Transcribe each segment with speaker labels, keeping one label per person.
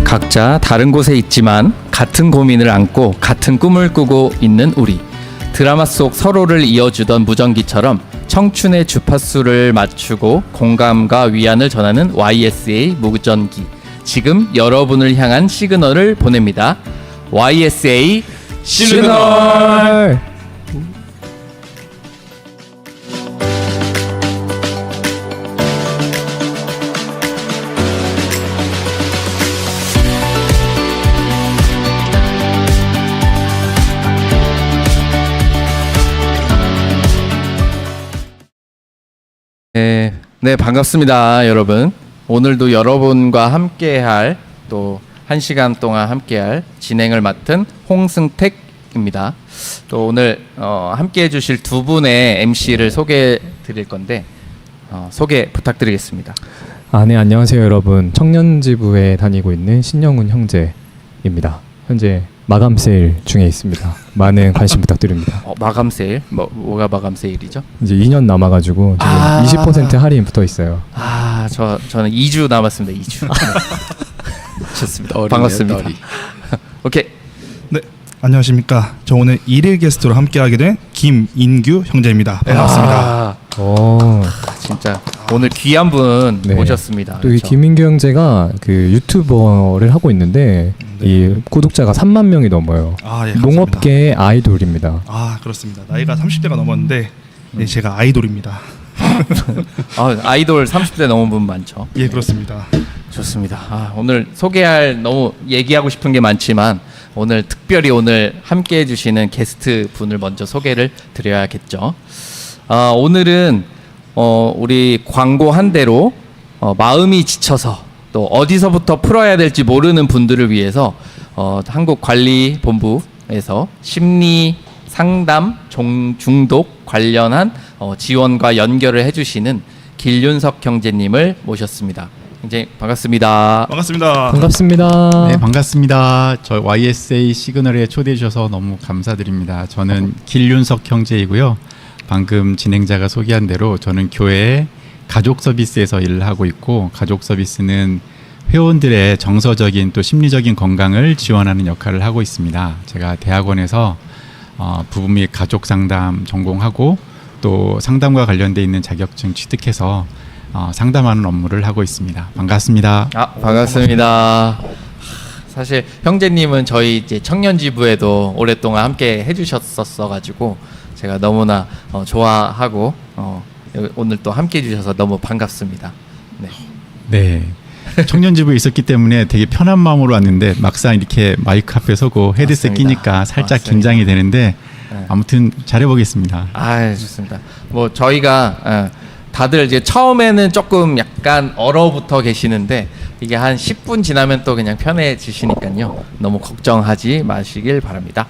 Speaker 1: 각자 다른 곳에 있지만 같은 고민을 안고 같은 꿈을 꾸고 있는 우리. 드라마 속 서로를 이어주던 무전기처럼 청춘의 주파수를 맞추고 공감과 위안을 전하는 YSA 무전기. 지금 여러분을 향한 시그널을 보냅니다. YSA 시그널. 네, 반갑습니다, 여러분. 오늘도 여러분과 함께할 또 1시간 동안 함께할 진행을 맡은 홍승택입니다. 또 오늘 함께해 주실 두 분의 MC를 소개해 드릴 건데 소개 부탁드리겠습니다.
Speaker 2: 네, 안녕하세요, 여러분. 청년지부에 다니고 있는 신영훈 형제입니다. 현재 마감 세일 중에 있습니다. 많은 관심 부탁드립니다.
Speaker 1: 마감 세일? 뭐가 마감 세일이죠?
Speaker 2: 이제 2년 남아가지고 지금 20% 할인 붙어 있어요.
Speaker 1: 저는 2주 남았습니다. 2주. 좋습니다. 반갑습니다. 오케이.
Speaker 3: 네, 안녕하십니까. 저 오늘 1일 게스트로 함께하게 된 김인규 형제입니다. 반갑습니다.
Speaker 1: 진짜 오늘 귀한 분 모셨습니다.
Speaker 2: 또 이 김인규 형제가 그 유튜버를 하고 있는데 이 구독자가 3만 명이 넘어요.
Speaker 3: 예,
Speaker 2: 농업계의 아이돌입니다.
Speaker 3: 그렇습니다. 나이가 30대가 넘었는데 네, 제가 아이돌입니다.
Speaker 1: 아이돌 30대 넘은 분 많죠.
Speaker 3: 예, 그렇습니다.
Speaker 1: 좋습니다. 오늘 소개할 너무 얘기하고 싶은 게 많지만 오늘 특별히 오늘 함께 해주시는 게스트 분을 먼저 소개를 드려야겠죠. 오늘은 우리 광고 한 대로 마음이 지쳐서 또 어디서부터 풀어야 될지 모르는 분들을 위해서 한국관리본부에서 심리 상담 중독 관련한 지원과 연결을 해주시는 길윤석 형제님을 모셨습니다. 굉장히 반갑습니다.
Speaker 3: 반갑습니다.
Speaker 2: 반갑습니다.
Speaker 4: 네, 반갑습니다. 저 YSA 시그널에 초대해 주셔서 너무 감사드립니다. 저는 길윤석 형제이고요. 방금 진행자가 소개한 대로 저는 교회 가족 서비스에서 일을 하고 있고, 가족 서비스는 회원들의 정서적인 또 심리적인 건강을 지원하는 역할을 하고 있습니다. 제가 대학원에서 부부 및 가족 상담 전공하고 또 상담과 관련돼 있는 자격증 취득해서 상담하는 업무를 하고 있습니다. 반갑습니다.
Speaker 1: 반갑습니다. 사실 형제님은 저희 이제 청년지부에도 오랫동안 함께 해주셨었어가지고 제가 너무나 좋아하고 오늘 또 함께 해주셔서 너무 반갑습니다.
Speaker 4: 네. 청년지부에 있었기 때문에 되게 편한 마음으로 왔는데 막상 이렇게 마이크 앞에 서고 헤드셋 끼니까 살짝 긴장이 되는데 아무튼 잘해보겠습니다.
Speaker 1: 좋습니다. 뭐 저희가 다들 이제 처음에는 조금 약간 얼어붙어 계시는데 이게 한 10분 지나면 또 그냥 편해지시니까요. 너무 걱정하지 마시길 바랍니다.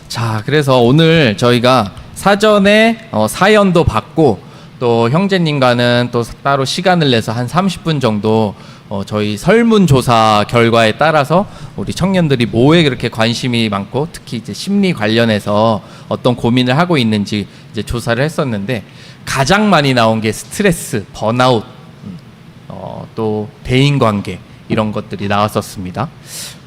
Speaker 1: 자, 그래서 오늘 저희가 사전에 사연도 받고 또 형제님과는 또 따로 시간을 내서 한 30분 정도 저희 설문조사 결과에 따라서 우리 청년들이 뭐에 그렇게 관심이 많고 특히 이제 심리 관련해서 어떤 고민을 하고 있는지 이제 조사를 했었는데 가장 많이 나온 게 스트레스, 번아웃, 또 대인관계 이런 것들이 나왔었습니다.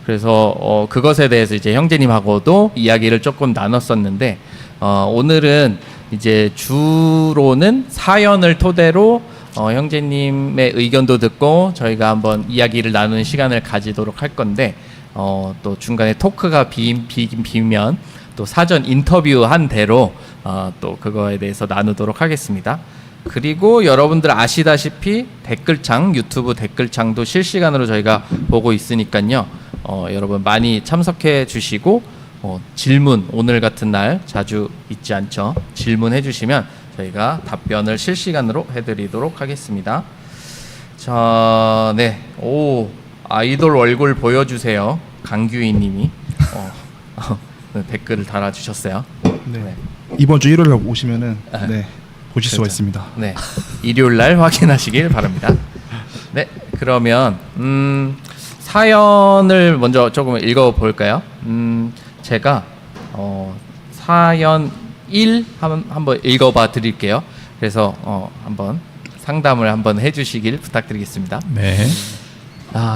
Speaker 1: 그래서 그것에 대해서 이제 형제님하고도 이야기를 조금 나눴었는데 오늘은 이제 주로는 사연을 토대로 형제님의 의견도 듣고 저희가 한번 이야기를 나누는 시간을 가지도록 할 건데 또 중간에 토크가 비면 또 사전 인터뷰한 대로 또 그거에 대해서 나누도록 하겠습니다. 그리고 여러분들 아시다시피 댓글창, 유튜브 댓글창도 실시간으로 저희가 보고 있으니까요. 여러분 많이 참석해 주시고 질문, 오늘 같은 날 자주 있지 않죠. 질문해 주시면 저희가 답변을 실시간으로 해드리도록 하겠습니다. 자, 아이돌 얼굴 보여주세요. 강규희 님이 댓글을 달아주셨어요.
Speaker 3: 네. 이번 주 일요일에 오시면은 보실 수가 있습니다.
Speaker 1: 네, 일요일 날 확인하시길 바랍니다. 네, 그러면 사연을 먼저 조금 읽어볼까요? 제가 사연 1 한번 읽어봐 드릴게요. 그래서 한번 상담을 한번 해주시길 부탁드리겠습니다.
Speaker 4: 네.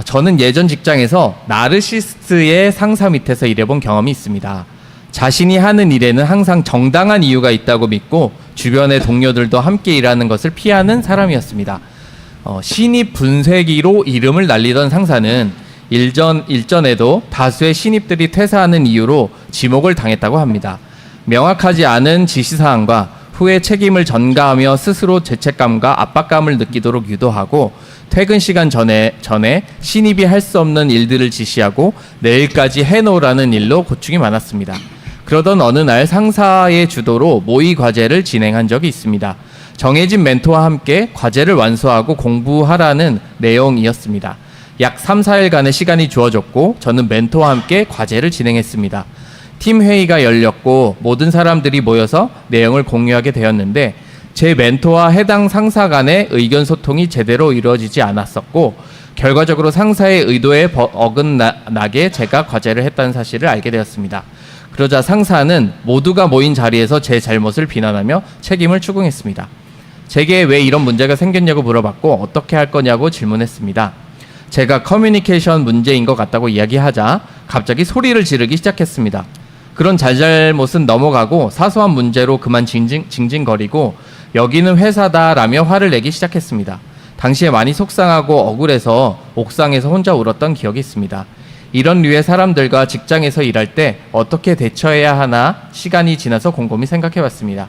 Speaker 1: 저는 예전 직장에서 나르시스트의 상사 밑에서 일해본 경험이 있습니다. 자신이 하는 일에는 항상 정당한 이유가 있다고 믿고 주변의 동료들도 함께 일하는 것을 피하는 사람이었습니다. 신입 분쇄기로 이름을 날리던 상사는 일전에도 다수의 신입들이 퇴사하는 이유로 지목을 당했다고 합니다. 명확하지 않은 지시사항과 후에 책임을 전가하며 스스로 죄책감과 압박감을 느끼도록 유도하고 퇴근 시간 전에 신입이 할 수 없는 일들을 지시하고 내일까지 해놓으라는 일로 고충이 많았습니다. 그러던 어느 날 상사의 주도로 모의 과제를 진행한 적이 있습니다. 정해진 멘토와 함께 과제를 완수하고 공부하라는 내용이었습니다. 약 3, 4일간의 시간이 주어졌고 저는 멘토와 함께 과제를 진행했습니다. 팀 회의가 열렸고 모든 사람들이 모여서 내용을 공유하게 되었는데 제 멘토와 해당 상사 간의 의견 소통이 제대로 이루어지지 않았었고 결과적으로 상사의 의도에 어긋나게 제가 과제를 했다는 사실을 알게 되었습니다. 그러자 상사는 모두가 모인 자리에서 제 잘못을 비난하며 책임을 추궁했습니다. 제게 왜 이런 문제가 생겼냐고 물어봤고 어떻게 할 거냐고 질문했습니다. 제가 커뮤니케이션 문제인 것 같다고 이야기하자 갑자기 소리를 지르기 시작했습니다. 그런 잘못은 넘어가고 사소한 문제로 그만 징징거리고 여기는 회사다라며 화를 내기 시작했습니다. 당시에 많이 속상하고 억울해서 옥상에서 혼자 울었던 기억이 있습니다. 이런 류의 사람들과 직장에서 일할 때 어떻게 대처해야 하나 시간이 지나서 곰곰이 생각해봤습니다.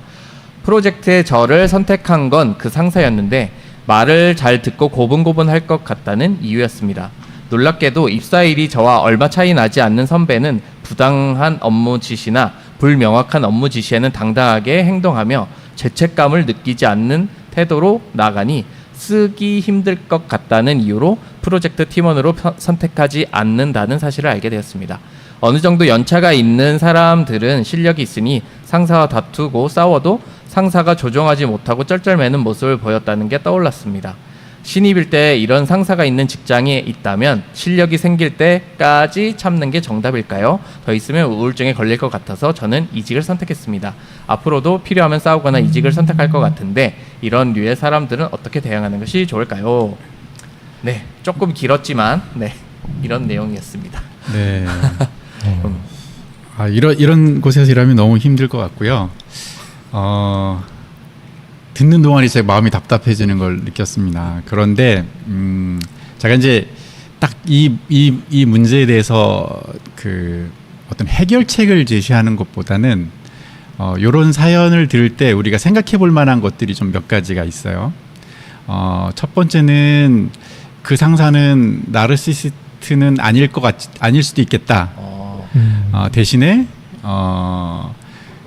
Speaker 1: 프로젝트에 저를 선택한 건 그 상사였는데 말을 잘 듣고 고분고분할 것 같다는 이유였습니다. 놀랍게도 입사일이 저와 얼마 차이 나지 않는 선배는 부당한 업무 지시나 불명확한 업무 지시에는 당당하게 행동하며 죄책감을 느끼지 않는 태도로 나가니 쓰기 힘들 것 같다는 이유로 프로젝트 팀원으로 선택하지 않는다는 사실을 알게 되었습니다. 어느 정도 연차가 있는 사람들은 실력이 있으니 상사와 다투고 싸워도 상사가 조정하지 못하고 쩔쩔매는 모습을 보였다는 게 떠올랐습니다. 신입일 때 이런 상사가 있는 직장에 있다면 실력이 생길 때까지 참는 게 정답일까요? 더 있으면 우울증에 걸릴 것 같아서 저는 이직을 선택했습니다. 앞으로도 필요하면 싸우거나 이직을 선택할 것 같은데 이런 류의 사람들은 어떻게 대응하는 것이 좋을까요? 네, 조금 길었지만 네, 이런 내용이었습니다.
Speaker 4: 네. 이런 곳에서 일하면 너무 힘들 것 같고요. 듣는 동안에 제 마음이 답답해지는 걸 느꼈습니다. 그런데 제가 이제 딱 이 문제에 대해서 그 어떤 해결책을 제시하는 것보다는 이런 사연을 들을 때 우리가 생각해 볼 만한 것들이 좀 몇 가지가 있어요. 첫 번째는 그 상사는 나르시시스트는 아닐 수도 있겠다. 대신에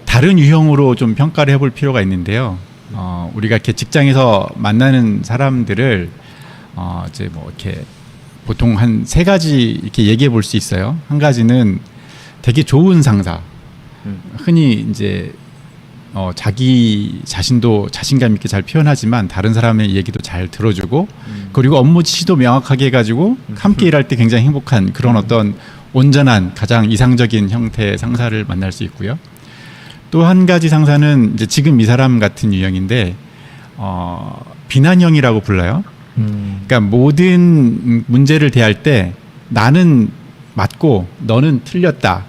Speaker 4: 다른 유형으로 좀 평가를 해볼 필요가 있는데요. 우리가 이렇게 직장에서 만나는 사람들을 이제 뭐 이렇게 보통 한 3가지 이렇게 얘기해 볼 수 있어요. 한 가지는 되게 좋은 상사. 흔히 이제 자기 자신도 자신감 있게 잘 표현하지만 다른 사람의 얘기도 잘 들어주고 그리고 업무 지시도 명확하게 해가지고 함께 일할 때 굉장히 행복한 그런 어떤 온전한 가장 이상적인 형태의 상사를 만날 수 있고요. 또 한 가지 상사는 이제 지금 이 사람 같은 유형인데 비난형이라고 불러요. 그러니까 모든 문제를 대할 때 나는 맞고 너는 틀렸다.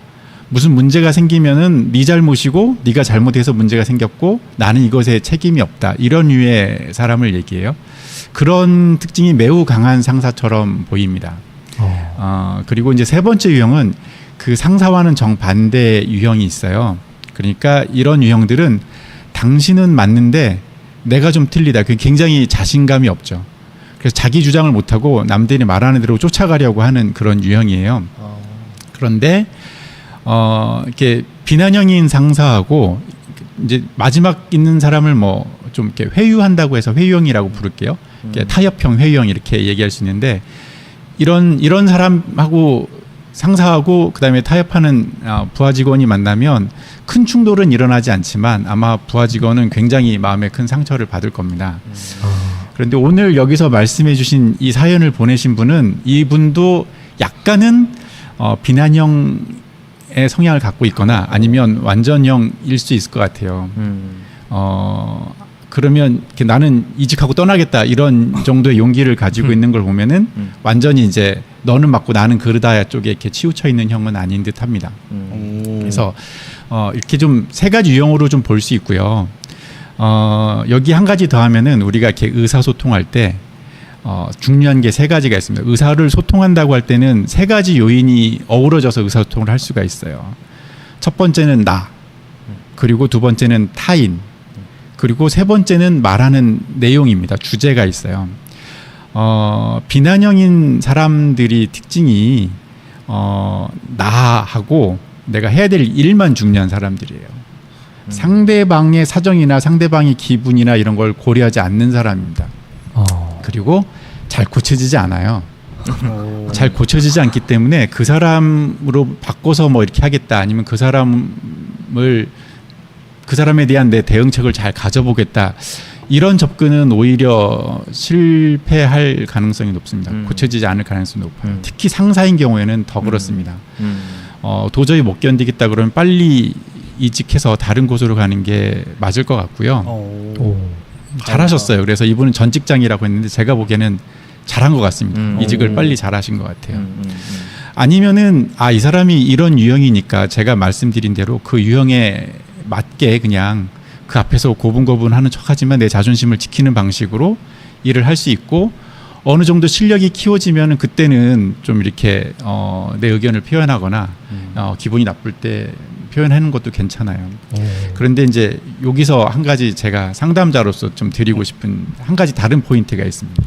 Speaker 4: 무슨 문제가 생기면은 네 잘못이고 네가 잘못해서 문제가 생겼고 나는 이것에 책임이 없다. 이런 류의 사람을 얘기해요. 그런 특징이 매우 강한 상사처럼 보입니다. 그리고 이제 3번째 유형은 그 상사와는 정반대 유형이 있어요. 그러니까 이런 유형들은 당신은 맞는데 내가 좀 틀리다. 굉장히 자신감이 없죠. 그래서 자기 주장을 못하고 남들이 말하는 대로 쫓아가려고 하는 그런 유형이에요. 그런데 이렇게 비난형인 상사하고 이제 마지막 있는 사람을 뭐 좀 이렇게 회유한다고 해서 회유형이라고 부를게요. 타협형 회유형 이렇게 얘기할 수 있는데 이런 사람하고 상사하고 그다음에 타협하는 부하 직원이 만나면 큰 충돌은 일어나지 않지만 아마 부하 직원은 굉장히 마음에 큰 상처를 받을 겁니다. 그런데 오늘 여기서 말씀해 주신 이 사연을 보내신 분은 이분도 약간은 비난형의 성향을 갖고 있거나 아니면 완전형일 수 있을 것 같아요. 그러면 이렇게 나는 이직하고 떠나겠다 이런 정도의 용기를 가지고 있는 걸 보면은 완전히 이제 너는 맞고 나는 그르다 쪽에 이렇게 치우쳐 있는 형은 아닌 듯합니다. 그래서 이렇게 좀 세 가지 유형으로 좀 볼 수 있고요. 여기 한 가지 더 하면은 우리가 이렇게 의사소통할 때 중요한 게 세 가지가 있습니다. 의사를 소통한다고 할 때는 세 가지 요인이 어우러져서 의사소통을 할 수가 있어요. 첫 번째는 나, 그리고 두 번째는 타인, 그리고 세 번째는 말하는 내용입니다. 주제가 있어요. 비난형인 사람들이 특징이 나하고 내가 해야 될 일만 중요한 사람들이에요. 상대방의 사정이나 상대방의 기분이나 이런 걸 고려하지 않는 사람입니다. 그리고 잘 고쳐지지 않아요. 잘 고쳐지지 않기 때문에 그 사람으로 바꿔서 뭐 이렇게 하겠다, 아니면 그 사람에 대한 내 대응책을 잘 가져보겠다, 이런 접근은 오히려 실패할 가능성이 높습니다. 고쳐지지 않을 가능성이 높아요. 특히 상사인 경우에는 더 그렇습니다. 도저히 못 견디겠다 그러면 빨리 이직해서 다른 곳으로 가는 게 맞을 것 같고요. 잘하셨어요. 그래서 이분은 전 직장이라고 했는데 제가 보기에는 잘한 것 같습니다. 이직을 빨리 잘하신 것 같아요. 아니면은 이 사람이 이런 유형이니까 제가 말씀드린 대로 그 유형에 맞게 그냥 그 앞에서 고분고분하는 척하지만 내 자존심을 지키는 방식으로 일을 할 수 있고, 어느 정도 실력이 키워지면 그때는 좀 이렇게 내 의견을 표현하거나 기분이 나쁠 때 표현하는 것도 괜찮아요. 그런데 이제 여기서 한 가지 제가 상담자로서 좀 드리고 싶은 한 가지 다른 포인트가 있습니다.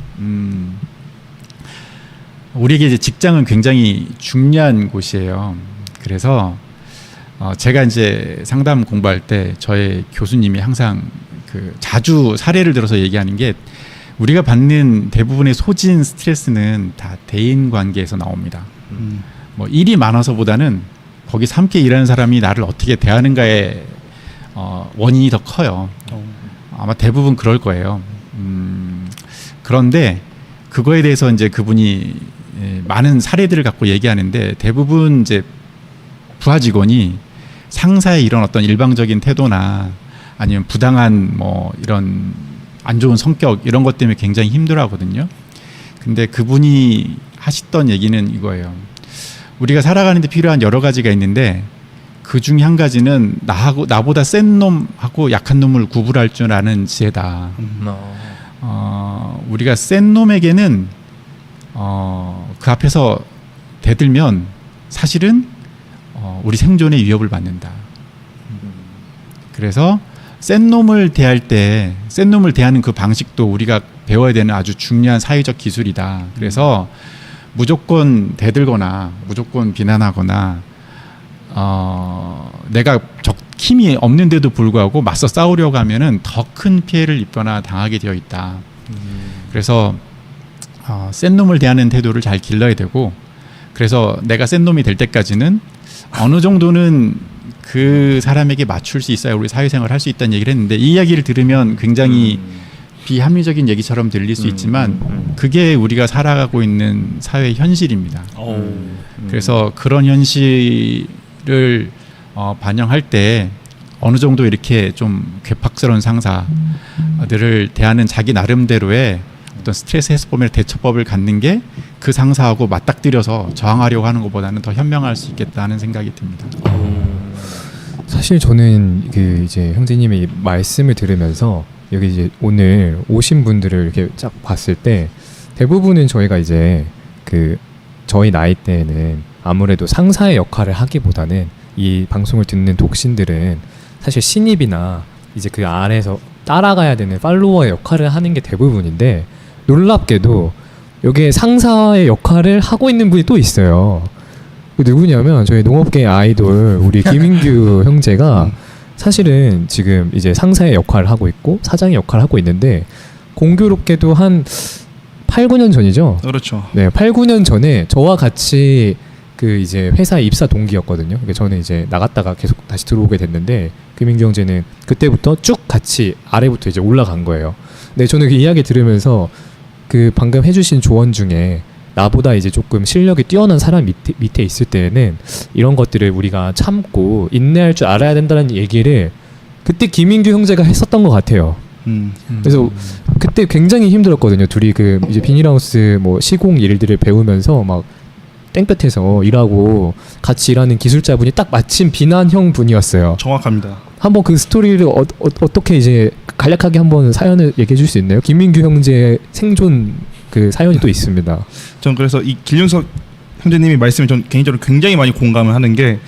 Speaker 4: 우리에게 이제 직장은 굉장히 중요한 곳이에요. 그래서 제가 이제 상담 공부할 때 저의 교수님이 항상 자주 사례를 들어서 얘기하는 게, 우리가 받는 대부분의 소진 스트레스는 다 대인 관계에서 나옵니다. 뭐 일이 많아서보다는 거기서 함께 일하는 사람이 나를 어떻게 대하는가의 원인이 더 커요. 아마 대부분 그럴 거예요. 그런데 그거에 대해서 이제 그분이 많은 사례들을 갖고 얘기하는데, 대부분 이제 부하 직원이 상사의 이런 어떤 일방적인 태도나 아니면 부당한 뭐 이런 안 좋은 성격 이런 것 때문에 굉장히 힘들어하거든요. 근데 그분이 하시던 얘기는 이거예요. 우리가 살아가는데 필요한 여러 가지가 있는데 그 중에 한 가지는 나보다 센 놈하고 약한 놈을 구분할 줄 아는 지혜다. 우리가 센 놈에게는 그 앞에서 대들면 사실은 우리 생존에 위협을 받는다. 그래서 센 놈을 대할 때 센 놈을 대하는 그 방식도 우리가 배워야 되는 아주 중요한 사회적 기술이다. 그래서 무조건 대들거나 무조건 비난하거나 내가 힘이 없는데도 불구하고 맞서 싸우려고 하면은 더 큰 피해를 입거나 당하게 되어 있다. 그래서 센 놈을 대하는 태도를 잘 길러야 되고, 그래서 내가 센 놈이 될 때까지는 어느 정도는 그 사람에게 맞출 수 있어야 우리 사회생활을 할 수 있다는 얘기를 했는데, 이 이야기를 들으면 굉장히 비합리적인 얘기처럼 들릴 수 있지만 그게 우리가 살아가고 있는 사회 현실입니다. 그래서 그런 현실을 반영할 때 어느 정도 이렇게 좀 괴팍스러운 상사들을 대하는 자기 나름대로의 어떤 스트레스 해소법이나 대처법을 갖는 게 그 상사하고 맞닥뜨려서 저항하려고 하는 것보다는 더 현명할 수 있겠다는 생각이 듭니다.
Speaker 2: 사실 저는 이제 형제님의 말씀을 들으면서 여기 이제 오늘 오신 분들을 이렇게 쫙 봤을 때 대부분은 저희가 이제 저희 나이 때는 아무래도 상사의 역할을 하기보다는 이 방송을 듣는 독신들은 사실 신입이나 이제 그 아래에서 따라가야 되는 팔로워의 역할을 하는 게 대부분인데, 놀랍게도 여기에 상사의 역할을 하고 있는 분이 또 있어요. 누구냐면 저희 농업계 아이돌 우리 김인규 형제가 사실은 지금 이제 상사의 역할을 하고 있고 사장의 역할을 하고 있는데, 공교롭게도 한 8, 9년 전이죠.
Speaker 3: 그렇죠.
Speaker 2: 네, 8, 9년 전에 저와 같이 이제 회사 입사 동기였거든요. 그러니까 저는 이제 나갔다가 계속 다시 들어오게 됐는데, 김인규 형제는 그때부터 쭉 같이 아래부터 이제 올라간 거예요. 근데 저는 그 이야기 들으면서 방금 해주신 조언 중에 나보다 이제 조금 실력이 뛰어난 사람 밑에 있을 때에는 이런 것들을 우리가 참고 인내할 줄 알아야 된다는 얘기를 그때 김인규 형제가 했었던 것 같아요. 그래서 그때 굉장히 힘들었거든요. 둘이 그 이제 비닐하우스 뭐 시공 일들을 배우면서 막 땡볕에서 일하고 같이 일하는 기술자분이 딱 마침 비난형 분이었어요.
Speaker 3: 정확합니다.
Speaker 2: 한번 그 스토리를 어떻게 이제 간략하게 한번 사연을 얘기해 줄 수 있나요? 김민규 형제의 생존 그 사연이 또 있습니다.
Speaker 3: 전 그래서 이 길윤석 형제님이 말씀에 전 개인적으로 굉장히 많이 공감을 하는 게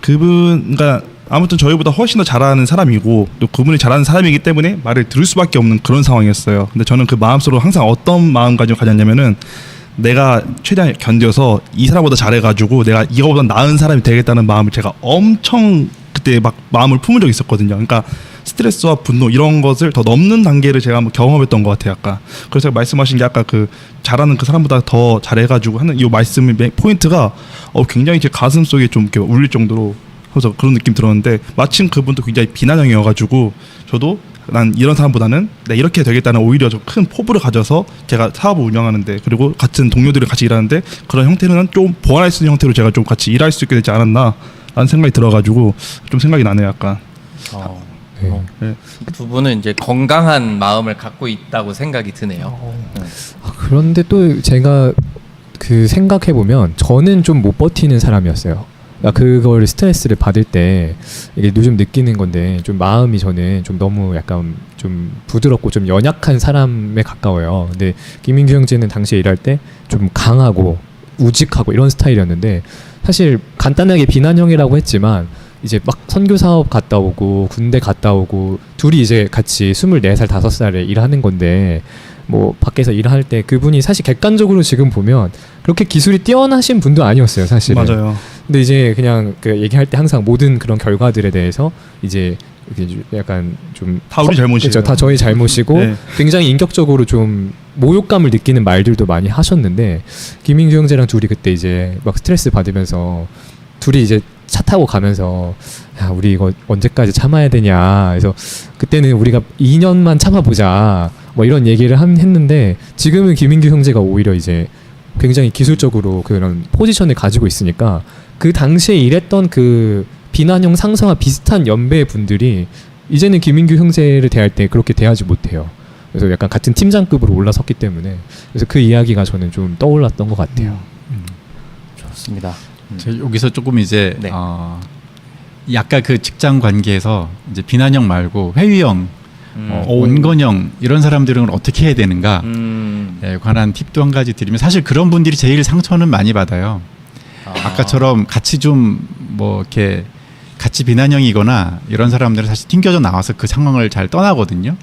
Speaker 3: 그분 그러니까 아무튼 저희보다 훨씬 더 잘하는 사람이고 또 그분이 잘하는 사람이기 때문에 말을 들을 수밖에 없는 그런 상황이었어요. 근데 저는 그 마음속으로 항상 어떤 마음가짐을 가졌냐면은 내가 최대한 견뎌서 이 사람보다 잘해가지고 내가 이거보다 나은 사람이 되겠다는 마음을 제가 엄청 그때 막 마음을 품은 적이 있었거든요. 그러니까 스트레스와 분노 이런 것을 더 넘는 단계를 제가 한번 경험했던 것 같아요. 아까 그래서 말씀하신 게 아까 그 잘하는 그 사람보다 더 잘해가지고 하는 이 말씀의 포인트가 굉장히 제 가슴 속에 좀 이렇게 울릴 정도로 그래서 그런 느낌 들었는데 마침 그분도 굉장히 비난형이어가지고 저도 난 이런 사람보다는 내가 이렇게 되겠다는 오히려 좀 큰 포부를 가져서 제가 사업을 운영하는데 그리고 같은 동료들이 같이 일하는데 그런 형태는 좀 보완할 수 있는 형태로 제가 좀 같이 일할 수 있게 되지 않았나 라는 생각이 들어가지고 좀 생각이 나네요. 약간
Speaker 2: 네.
Speaker 3: 네.
Speaker 1: 두 분은 이제 건강한 마음을 갖고 있다고 생각이 드네요.
Speaker 2: 그런데 또 제가 그 생각해 보면 저는 좀 못 버티는 사람이었어요. 그러니까 그걸 스트레스를 받을 때 이게 요즘 느끼는 건데 좀 마음이 저는 좀 너무 약간 좀 부드럽고 좀 연약한 사람에 가까워요. 근데 김민규 형제는 당시에 일할 때 좀 강하고 우직하고 이런 스타일이었는데 사실 간단하게 비난형이라고 했지만 이제 막 선교 사업 갔다 오고 군대 갔다 오고 둘이 이제 같이 24살 5살에 일하는 건데 뭐 밖에서 일할 때 그분이 사실 객관적으로 지금 보면 그렇게 기술이 뛰어나신 분도 아니었어요, 사실은.
Speaker 3: 맞아요.
Speaker 2: 근데 이제 그냥 그 얘기할 때 항상 모든 그런 결과들에 대해서 이제 이렇게 약간 좀
Speaker 3: 다 우리 잘못이에요.
Speaker 2: 그렇죠, 다 저희 잘못이고
Speaker 3: 네.
Speaker 2: 굉장히 인격적으로 좀 모욕감을 느끼는 말들도 많이 하셨는데 김민규 형제랑 둘이 그때 이제 막 스트레스 받으면서 둘이 이제 차 타고 가면서 야 우리 이거 언제까지 참아야 되냐 그래서 그때는 우리가 2년만 참아보자 뭐 이런 얘기를 했는데 지금은 김민규 형제가 오히려 이제 굉장히 기술적으로 그런 포지션을 가지고 있으니까 그 당시에 일했던 그 비난형 상사와 비슷한 연배의 분들이 이제는 김민규 형제를 대할 때 그렇게 대하지 못해요. 그래서 약간 같은 팀장급으로 올라섰기 때문에 그래서 그 이야기가 저는 좀 떠올랐던 것 같아요.
Speaker 1: 좋습니다.
Speaker 4: 저 여기서 조금 이제
Speaker 1: 네.
Speaker 4: 약간 그 직장 관계에서 이제 비난형 말고 회의형, 온건형 이런 사람들은 어떻게 해야 되는가 에 관한 팁도 한 가지 드리면 사실 그런 분들이 제일 상처는 많이 받아요. 아까처럼 같이 좀 뭐 이렇게 같이 비난형이거나 이런 사람들은 사실 튕겨져 나와서 그 상황을 잘 떠나거든요.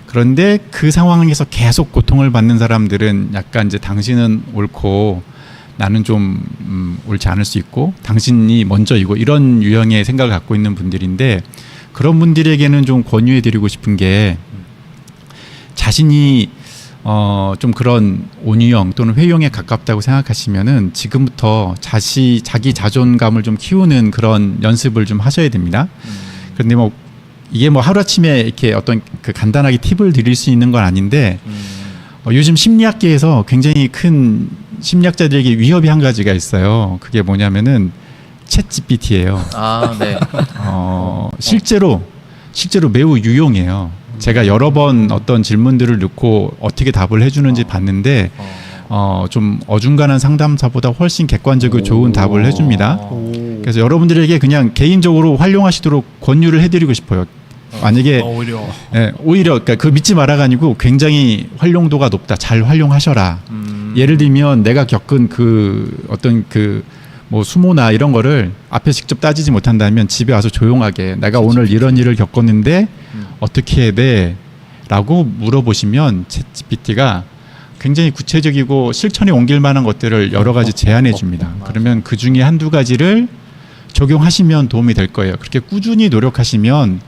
Speaker 4: 그런데 그 상황에서 계속 고통을 받는 사람들은 약간 이제 당신은 옳고 나는 좀 옳지 않을 수 있고 당신이 먼저이고 이런 유형의 생각을 갖고 있는 분들인데 그런 분들에게는 좀 권유해 드리고 싶은 게 자신이 좀 그런 온유형 또는 회유형에 가깝다고 생각하시면은 지금부터 자기 자존감을 좀 키우는 그런 연습을 좀 하셔야 됩니다. 그런데 뭐 이게 뭐 하루아침에 이렇게 어떤 그 간단하게 팁을 드릴 수 있는 건 아닌데 요즘 심리학계에서 굉장히 큰 심리학자들에게 위협이 한 가지가 있어요. 그게 뭐냐면은 챗 GPT예요.
Speaker 1: 아, 네.
Speaker 4: 실제로 매우 유용해요. 제가 여러 번 어떤 질문들을 넣고 어떻게 답을 해주는지 봤는데 좀 어중간한 상담사보다 훨씬 객관적이고 좋은 답을 해줍니다. 그래서 여러분들에게 그냥 개인적으로 활용하시도록 권유를 해드리고 싶어요. 만약에 오히려 그러니까 그 믿지 마라가 아니고 굉장히 활용도가 높다. 잘 활용하셔라. 예를 들면 내가 겪은 그 어떤 그 뭐 수모나 이런 거를 앞에 직접 따지지 못한다면 집에 와서 조용하게 내가 오늘 이런 일을 겪었는데 어떻게 해야 돼? 라고 물어보시면 챗GPT가 굉장히 구체적이고 실천에 옮길 만한 것들을 여러 가지 제안해 줍니다. 그러면 그 중에 한두 가지를 적용하시면 도움이 될 거예요. 그렇게 꾸준히 노력하시면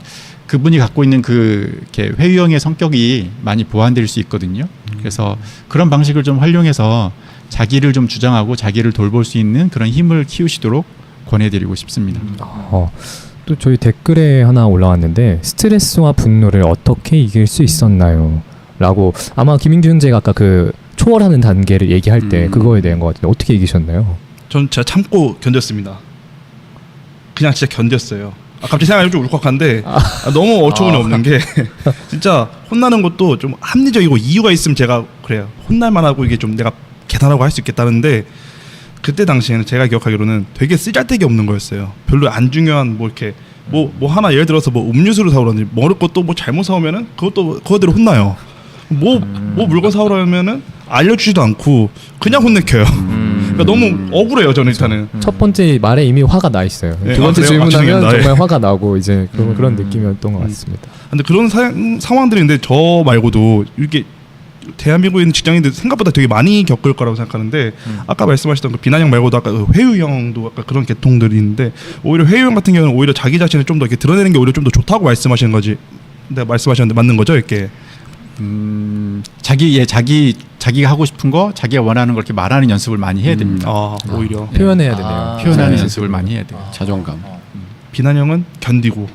Speaker 4: 그분이 갖고 있는 그 이렇게 회유형의 성격이 많이 보완될 수 있거든요. 그래서 그런 방식을 좀 활용해서 자기를 좀 주장하고 자기를 돌볼 수 있는 그런 힘을 키우시도록 권해드리고 싶습니다.
Speaker 2: 또 저희 댓글에 하나 올라왔는데 스트레스와 분노를 어떻게 이길 수 있었나요? 라고 아마 김민규 형제가 아까 그 초월하는 단계를 얘기할 때 그거에 대한 것 같은데 어떻게 이기셨나요?
Speaker 3: 전 진짜 참고 견뎠습니다. 그냥 진짜 견뎠어요. 갑자기 생각하면 좀 울컥한데 너무 어처구니 없는 게 진짜 혼나는 것도 좀 합리적이고 이유가 있으면 제가 그래요. 혼날만 하고 이게 좀 내가 계산하고 할 수 있겠다는데 그때 당시에는 제가 기억하기로는 되게 쓰잘데기 없는 거였어요. 별로 안 중요한 뭐 이렇게 뭐 하나 예를 들어서 뭐 음료수를 사오라든지 먹을 것도 뭐 잘못 사오면은 그것대로 혼나요. 뭐 물건 사오라면은 알려주지도 않고 그냥 혼내켜요. 그러니까 너무 억울해요 저는 일단은.
Speaker 2: 첫 번째 말에 이미 화가 나 있어요.
Speaker 3: 네,
Speaker 2: 두 번째
Speaker 3: 그래요?
Speaker 2: 질문하면
Speaker 3: 아,
Speaker 2: 정말 화가 나고 이제 그런 느낌이었던 것 같습니다.
Speaker 3: 근데 그런 상황들인데 저 말고도 이렇게 대한민국에 있는 직장인들 생각보다 되게 많이 겪을 거라고 생각하는데 아까 말씀하셨던 그 비난형 말고도 아까 그 회유형도 아까 그런 계통들이 있는데 오히려 회유형 같은 경우는 오히려 자기 자신을 좀 더 이렇게 드러내는 게 오히려 좀 더 좋다고 말씀하시는 거지. 네, 말씀하셨는데 맞는 거죠, 이렇게.
Speaker 4: 자기가 하고 싶은 거, 자기가 원하는 걸 이렇게 말하는 연습을 많이 해야 됩니다.
Speaker 3: 오히려
Speaker 2: 표현해야 되네요.
Speaker 4: 표현하는
Speaker 5: 네.
Speaker 4: 연습을 많이 해야 돼요.
Speaker 5: 자존감.
Speaker 3: 비난형은 견디고.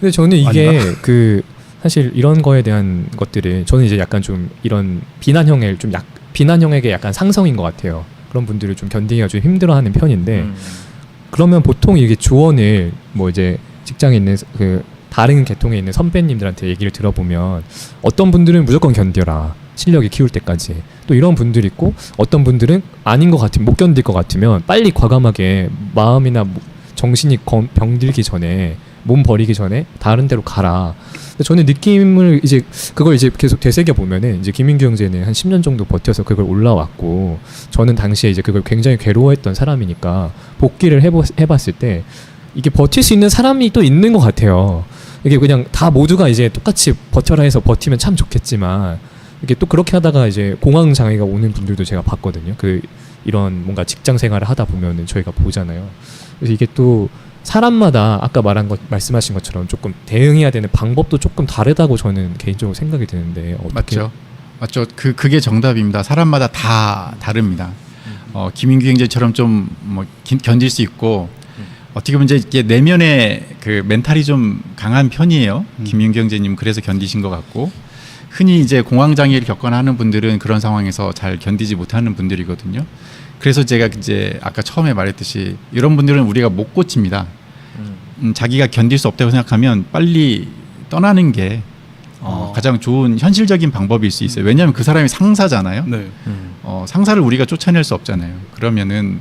Speaker 2: 근데 저는 이게
Speaker 3: 아닌가?
Speaker 2: 그 사실 이런 거에 대한 것들을 저는 이제 약간 좀 이런 비난형에게 약간 상성인 것 같아요. 그런 분들을 좀 견디기가 좀 힘들어하는 편인데 그러면 보통 이게 조언을 뭐 이제 직장에 있는 그 다른 계통에 있는 선배님들한테 얘기를 들어보면 어떤 분들은 무조건 견뎌라 실력이 키울 때까지 또 이런 분들이 있고 어떤 분들은 아닌 것 같으면 못 견딜 것 같으면 빨리 과감하게 마음이나 정신이 병들기 전에 몸 버리기 전에 다른 데로 가라. 근데 저는 느낌을 이제 그걸 이제 계속 되새겨 보면은 이제 김민규 형제는 한 10년 정도 버텨서 그걸 올라왔고 저는 당시에 이제 그걸 굉장히 괴로워했던 사람이니까 복귀를 해봤을 때 이게 버틸 수 있는 사람이 또 있는 것 같아요. 이게 그냥 다 모두가 이제 똑같이 버텨라 해서 버티면 참 좋겠지만 이게 또 그렇게 하다가 이제 공황 장애가 오는 분들도 제가 봤거든요. 그 이런 뭔가 직장 생활을 하다 보면은 저희가 보잖아요. 그래서 이게 또 사람마다 아까 말씀하신 것처럼 조금 대응해야 되는 방법도 조금 다르다고 저는 개인적으로 생각이 드는데 어떻게
Speaker 4: 맞죠. 그게 정답입니다. 사람마다 다 다릅니다. 김인규 형제처럼 좀 뭐 견딜 수 있고 어떻게 보면 이제 내면의 그 멘탈이 좀 강한 편이에요. 김인규 형제님 그래서 견디신 것 같고 흔히 이제 공황 장애를 겪거나 하는 분들은 그런 상황에서 잘 견디지 못하는 분들이거든요. 그래서 제가 이제 아까 처음에 말했듯이 이런 분들은 우리가 못 고칩니다. 자기가 견딜 수 없다고 생각하면 빨리 떠나는 게 가장 좋은 현실적인 방법일 수 있어요. 왜냐하면 그 사람이 상사잖아요.
Speaker 3: 네.
Speaker 4: 상사를 우리가 쫓아낼 수 없잖아요. 그러면은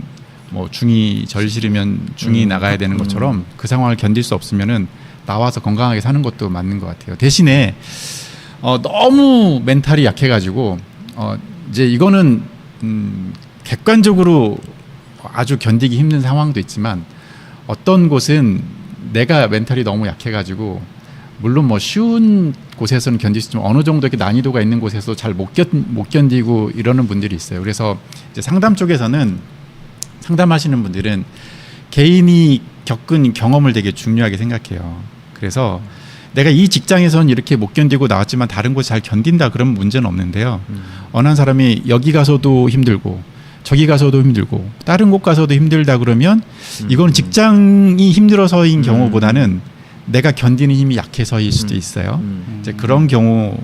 Speaker 4: 뭐 중이 절실하면 중이 나가야 되는 것처럼 그 상황을 견딜 수 없으면은 나와서 건강하게 사는 것도 맞는 것 같아요. 대신에 너무 멘탈이 약해가지고 이제 이거는 객관적으로 아주 견디기 힘든 상황도 있지만 어떤 곳은 내가 멘탈이 너무 약해가지고 물론 뭐 쉬운 곳에서는 견딜 수 있지만 어느 정도 이렇게 난이도가 있는 곳에서 잘 못 견디고 이러는 분들이 있어요. 그래서 이제 상담 쪽에서는 상담하시는 분들은 개인이 겪은 경험을 되게 중요하게 생각해요. 그래서 내가 이 직장에서는 이렇게 못 견디고 나왔지만 다른 곳 잘 견딘다 그러면 문제는 없는데요. 어느 한 사람이 여기 가서도 힘들고 저기 가서도 힘들고 다른 곳 가서도 힘들다 그러면 이건 직장이 힘들어서인 경우보다는 내가 견디는 힘이 약해서일 수도 있어요. 이제 그런 경우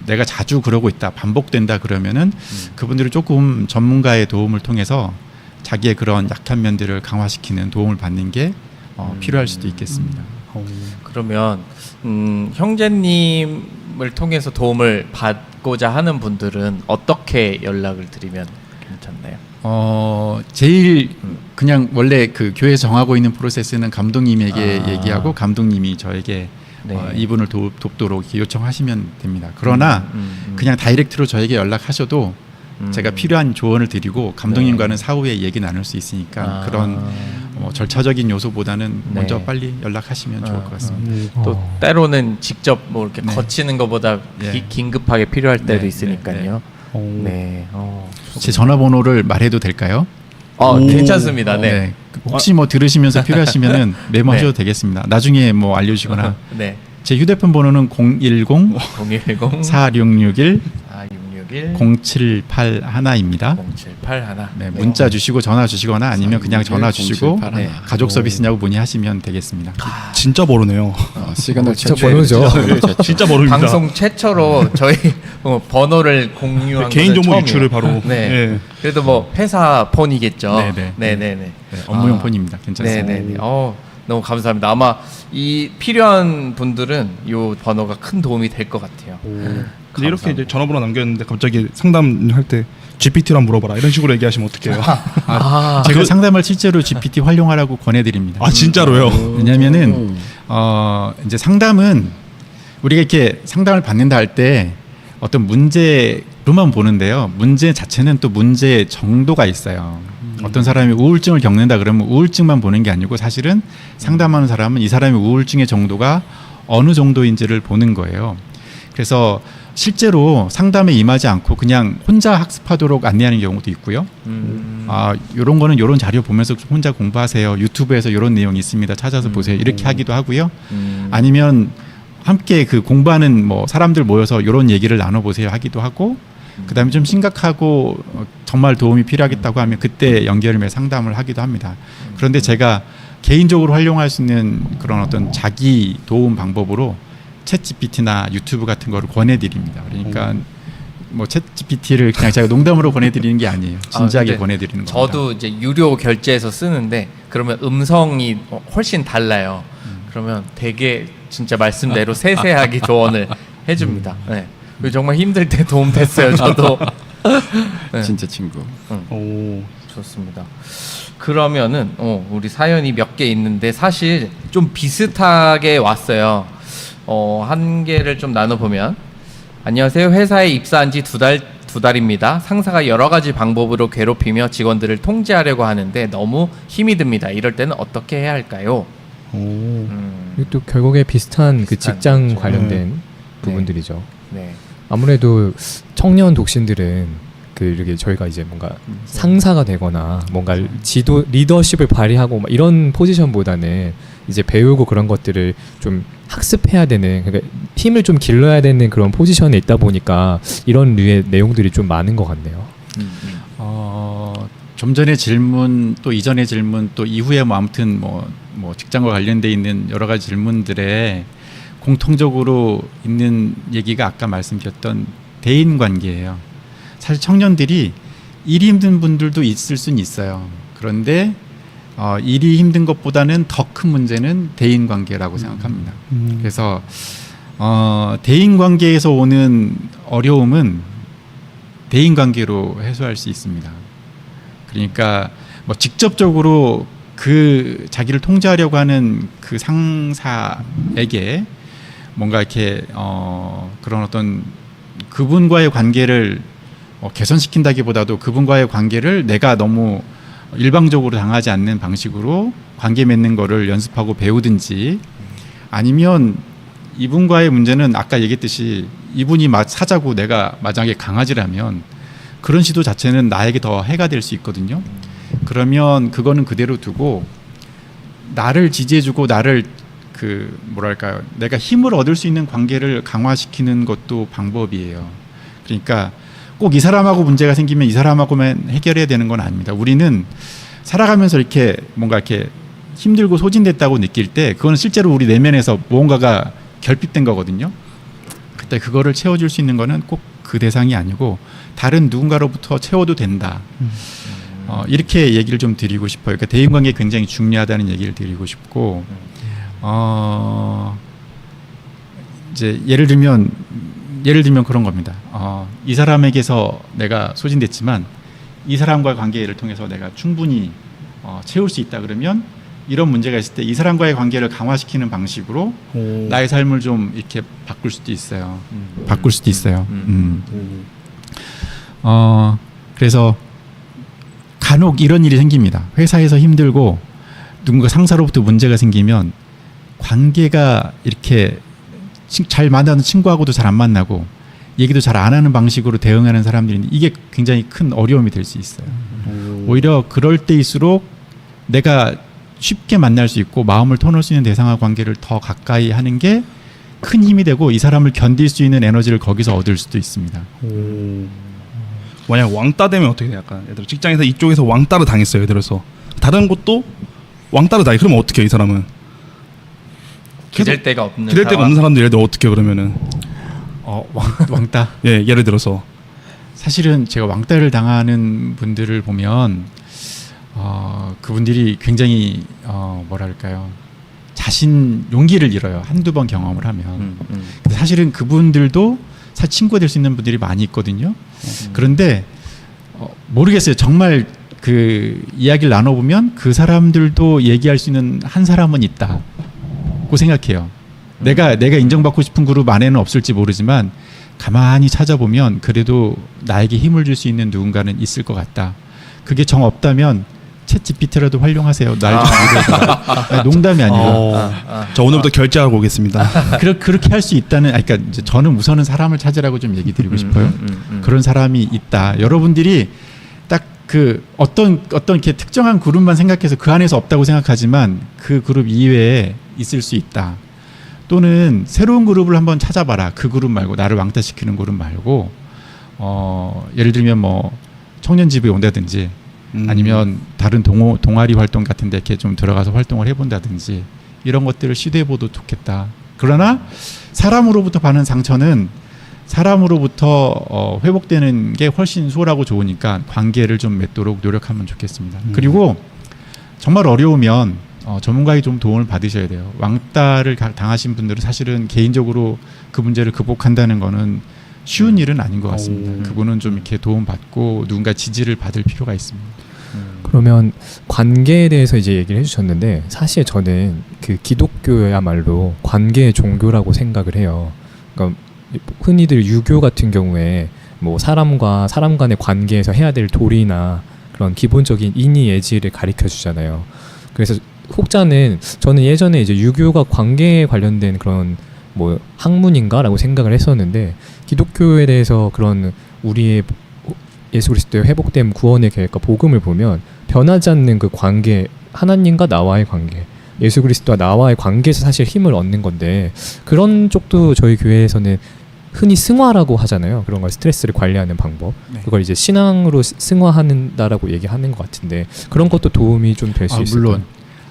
Speaker 4: 내가 자주 그러고 있다 반복된다 그러면은 그분들은 조금 전문가의 도움을 통해서 자기의 그런 약한 면들을 강화시키는 도움을 받는 게 필요할 수도 있겠습니다.
Speaker 1: 그러면 형제님을 통해서 도움을 받고자 하는 분들은 어떻게 연락을 드리면 괜찮나요?
Speaker 4: 제일 그냥 원래 그 교회에서 정하고 있는 프로세스는 감독님에게 얘기하고 감독님이 저에게
Speaker 1: 네.
Speaker 4: 이분을 돕도록 요청하시면 됩니다. 그러나 그냥 다이렉트로 저에게 연락하셔도 제가 필요한 조언을 드리고 감독님과는 사후에 얘기 나눌 수 있으니까 그런 절차적인 요소보다는 먼저 빨리 연락하시면 좋을 것 같습니다.
Speaker 1: 또 때로는 직접 뭐 이렇게
Speaker 4: 네.
Speaker 1: 거치는 것보다
Speaker 4: 네.
Speaker 1: 긴급하게 필요할 때도
Speaker 4: 네,
Speaker 1: 있으니까요. 네.
Speaker 4: 제 전화번호를 말해도 될까요?
Speaker 1: 괜찮습니다. 네.
Speaker 4: 혹시 뭐 들으시면서 필요하시면은 메모하셔도
Speaker 1: 네.
Speaker 4: 되겠습니다. 나중에 뭐 알려주시거나
Speaker 1: 네.
Speaker 4: 제 휴대폰 번호는 010
Speaker 1: 010
Speaker 4: 4661
Speaker 1: 4661
Speaker 4: 0781입니다.
Speaker 1: 0781.
Speaker 4: 네, 문자 주시고 전화 주시거나 아니면 그냥 전화 주시고
Speaker 5: 0781.
Speaker 1: 네.
Speaker 4: 가족 서비스냐고 문의하시면 되겠습니다.
Speaker 3: 진짜 모르네요.
Speaker 5: 시그널
Speaker 2: 진짜
Speaker 5: 최초의
Speaker 2: 번호죠.
Speaker 3: 진짜 모릅니다.
Speaker 1: 방송 최초로 저희 번호를 공유한
Speaker 3: 개인
Speaker 1: 것은
Speaker 3: 정보
Speaker 1: 처음이에요.
Speaker 3: 유출을 바로.
Speaker 1: 네.
Speaker 3: 예.
Speaker 1: 그래도 뭐 회사 폰이겠죠.
Speaker 4: 네네.
Speaker 1: 네네네.
Speaker 4: 네, 업무용 폰입니다. 괜찮습니다.
Speaker 1: 네네네. 너무 감사합니다. 아마 이 필요한 분들은 이 번호가 큰 도움이 될 것 같아요.
Speaker 3: 근데 이렇게 이제 전화번호 남겼는데 갑자기 상담할 때 GPT로 한번 물어봐라 이런 식으로 얘기하시면 어떡해요?
Speaker 4: 제가 상담을 실제로 GPT 활용하라고 권해드립니다.
Speaker 3: 아 진짜로요?
Speaker 4: 왜냐하면은 이제 상담은 우리가 이렇게 상담을 받는다 할 때 어떤 문제로만 보는데요. 문제 자체는 또 문제의 정도가 있어요. 어떤 사람이 우울증을 겪는다 그러면 우울증만 보는 게 아니고 사실은 상담하는 사람은 이 사람의 우울증의 정도가 어느 정도인지를 보는 거예요. 그래서 실제로 상담에 임하지 않고 그냥 혼자 학습하도록 안내하는 경우도 있고요. 이런 거는 이런 자료 보면서 혼자 공부하세요. 유튜브에서 이런 내용이 있습니다. 찾아서 보세요. 이렇게 하기도 하고요. 아니면 함께 그 공부하는 뭐 사람들 모여서 이런 얘기를 나눠보세요 하기도 하고, 그다음에 좀 심각하고 정말 도움이 필요하겠다고 하면 그때 연결해 상담을 하기도 합니다. 그런데 제가 개인적으로 활용할 수 있는 그런 어떤 자기 도움 방법으로 챗GPT나 유튜브 같은 거를 권해드립니다. 그러니까 뭐 챗GPT를 그냥 제가 농담으로 권해드리는 게 아니에요. 진지하게
Speaker 1: 근데
Speaker 4: 권해드리는 겁니다.
Speaker 1: 저도 이제 유료 결제해서 쓰는데 그러면 음성이 훨씬 달라요. 그러면 되게 진짜 말씀대로 세세하게 조언을 해줍니다. 네. 정말 힘들 때 도움 됐어요. 저도. 네.
Speaker 4: 진짜 친구.
Speaker 3: 오.
Speaker 1: 좋습니다. 그러면은 우리 사연이 몇 개 있는데 사실 좀 비슷하게 왔어요. 한 개를 좀 나눠보면, 안녕하세요. 회사에 입사한 지 두 달입니다. 상사가 여러 가지 방법으로 괴롭히며 직원들을 통제하려고 하는데 너무 힘이 듭니다. 이럴 때는 어떻게 해야 할까요?
Speaker 2: 이것도 결국에 비슷한 그
Speaker 1: 비슷한
Speaker 2: 직장
Speaker 1: 거죠.
Speaker 2: 관련된 부분들이죠.
Speaker 1: 네.
Speaker 2: 아무래도 청년 독신들은 그 이렇게 저희가 이제 뭔가 상사가 되거나 뭔가 지도 리더십을 발휘하고 막 이런 포지션보다는 이제 배우고 그런 것들을 좀 학습해야 되는, 그러니까 힘을 좀 길러야 되는 그런 포지션에 있다 보니까 이런 류의 내용들이 좀 많은 것 같네요.
Speaker 4: 좀 전에 질문, 또 이전의 질문, 또 이후에 뭐 아무튼 뭐 직장과 관련돼 있는 여러 가지 질문들에 공통적으로 있는 얘기가 아까 말씀드렸던 대인 관계예요. 사실 청년들이 일이 힘든 분들도 있을 수는 있어요. 그런데 일이 힘든 것보다는 더 큰 문제는 대인 관계라고 생각합니다. 그래서 대인 관계에서 오는 어려움은 대인 관계로 해소할 수 있습니다. 그러니까 뭐 직접적으로 그 자기를 통제하려고 하는 그 상사에게 뭔가 이렇게 그런 어떤 그분과의 관계를 개선시킨다기보다도 그분과의 관계를 내가 너무 일방적으로 당하지 않는 방식으로 관계 맺는 거를 연습하고 배우든지, 아니면 이분과의 문제는 아까 얘기했듯이 이분이 사자고 내가 만약에 강아지라면 그런 시도 자체는 나에게 더 해가 될 수 있거든요. 그러면 그거는 그대로 두고 나를 지지해주고 나를 뭐랄까요, 내가 힘을 얻을 수 있는 관계를 강화시키는 것도 방법이에요. 그러니까 꼭 이 사람하고 문제가 생기면 이 사람하고만 해결해야 되는 건 아닙니다. 우리는 살아가면서 이렇게 뭔가 이렇게 힘들고 소진됐다고 느낄 때 그건 실제로 우리 내면에서 무언가가 결핍된 거거든요. 그때 그거를 채워줄 수 있는 거는 꼭 그 대상이 아니고 다른 누군가로부터 채워도 된다. 이렇게 얘기를 좀 드리고 싶어요. 그러니까 대인관계 굉장히 중요하다는 얘기를 드리고 싶고, 이제 예를 들면 그런 겁니다. 이 사람에게서 내가 소진됐지만 이 사람과의 관계를 통해서 내가 충분히 채울 수 있다 그러면, 이런 문제가 있을 때 이 사람과의 관계를 강화시키는 방식으로 나의 삶을 좀 이렇게 바꿀 수도 있어요. 바꿀 수도 있어요. 그래서 간혹 이런 일이 생깁니다. 회사에서 힘들고 누군가 상사로부터 문제가 생기면 관계가 이렇게 잘 만나는 친구하고도 잘 안 만나고 얘기도 잘 안 하는 방식으로 대응하는 사람들인데 이게 굉장히 큰 어려움이 될 수 있어요. 오히려 그럴 때일수록 내가 쉽게 만날 수 있고 마음을 터놓을 수 있는 대상과 관계를 더 가까이 하는 게 큰 힘이 되고 이 사람을 견딜 수 있는 에너지를 거기서 얻을 수도 있습니다.
Speaker 3: 만약 왕따 되면 어떻게 돼요? 약간 예를 들어 직장에서 이쪽에서 왕따를 당했어요. 예를 들어서 다른 곳도 왕따를 당해. 그러면 어떻게 해요? 이 사람은
Speaker 1: 기댈 데가 없는
Speaker 3: 기댈 데가 없는 사람들 예를 들어 어떻게 해요? 그러면은
Speaker 4: 왕따.
Speaker 3: 예, 예를 들어서
Speaker 4: 사실은 제가 왕따를 당하는 분들을 보면 그분들이 굉장히 뭐랄까요, 자신 용기를 잃어요. 한두 번 경험을 하면. 근데 사실은 그분들도 사실 친구가 될 수 있는 분들이 많이 있거든요. 그런데 모르겠어요. 정말 그 이야기를 나눠보면 그 사람들도 얘기할 수 있는 한 사람은 있다고 생각해요. 내가 인정받고 싶은 그룹 안에는 없을지 모르지만 가만히 찾아보면 그래도 나에게 힘을 줄 수 있는 누군가는 있을 것 같다. 그게 정 없다면 챗 GPT라도 활용하세요. 날 좀 믿어줘. 농담이 아니고.
Speaker 3: 저 오늘부터 결제하고 오겠습니다.
Speaker 4: 그렇게 할 수 있다는, 그러니까 이제 저는 우선은 사람을 찾으라고 좀 얘기 드리고 싶어요. 그런 사람이 있다. 여러분들이 딱 그 어떤 이렇게 특정한 그룹만 생각해서 그 안에서 없다고 생각하지만 그 그룹 이외에 있을 수 있다. 또는 새로운 그룹을 한번 찾아봐라. 그 그룹 말고, 나를 왕따시키는 그룹 말고, 예를 들면 뭐 청년집에 온다든지 아니면 다른 동아리 활동 같은 데 이렇게 좀 들어가서 활동을 해본다든지 이런 것들을 시도해봐도 좋겠다. 그러나 사람으로부터 받는 상처는 사람으로부터 회복되는 게 훨씬 수월하고 좋으니까 관계를 좀 맺도록 노력하면 좋겠습니다. 그리고 정말 어려우면 전문가의 좀 도움을 받으셔야 돼요. 왕따를 당하신 분들은 사실은 개인적으로 그 문제를 극복한다는 거는 쉬운 일은 아닌 것 같습니다. 그분은 좀 이렇게 도움받고 누군가 지지를 받을 필요가 있습니다.
Speaker 2: 그러면 관계에 대해서 이제 얘기를 해주셨는데 사실 저는 그 기독교야말로 관계의 종교라고 생각을 해요. 그러니까 흔히들 유교 같은 경우에 뭐 사람과 사람 간의 관계에서 해야 될 도리나 그런 기본적인 인의 예지를 가르쳐 주잖아요. 그래서 혹자는 저는 예전에 이제 유교가 관계에 관련된 그런 뭐 학문인가라고 생각을 했었는데 기독교에 대해서 그런 우리의 예수 그리스도의 회복됨 구원의 계획과 복음을 보면 변하지 않는 그 관계, 하나님과 나와의 관계, 예수 그리스도와 나와의 관계에서 사실 힘을 얻는 건데 그런 쪽도 저희 교회에서는 흔히 승화라고 하잖아요. 그런 걸 스트레스를 관리하는 방법.
Speaker 4: 네.
Speaker 2: 그걸 이제 신앙으로 승화한다라고 얘기하는 것 같은데 그런 것도 도움이 좀 될 수 있을까요?
Speaker 4: 물론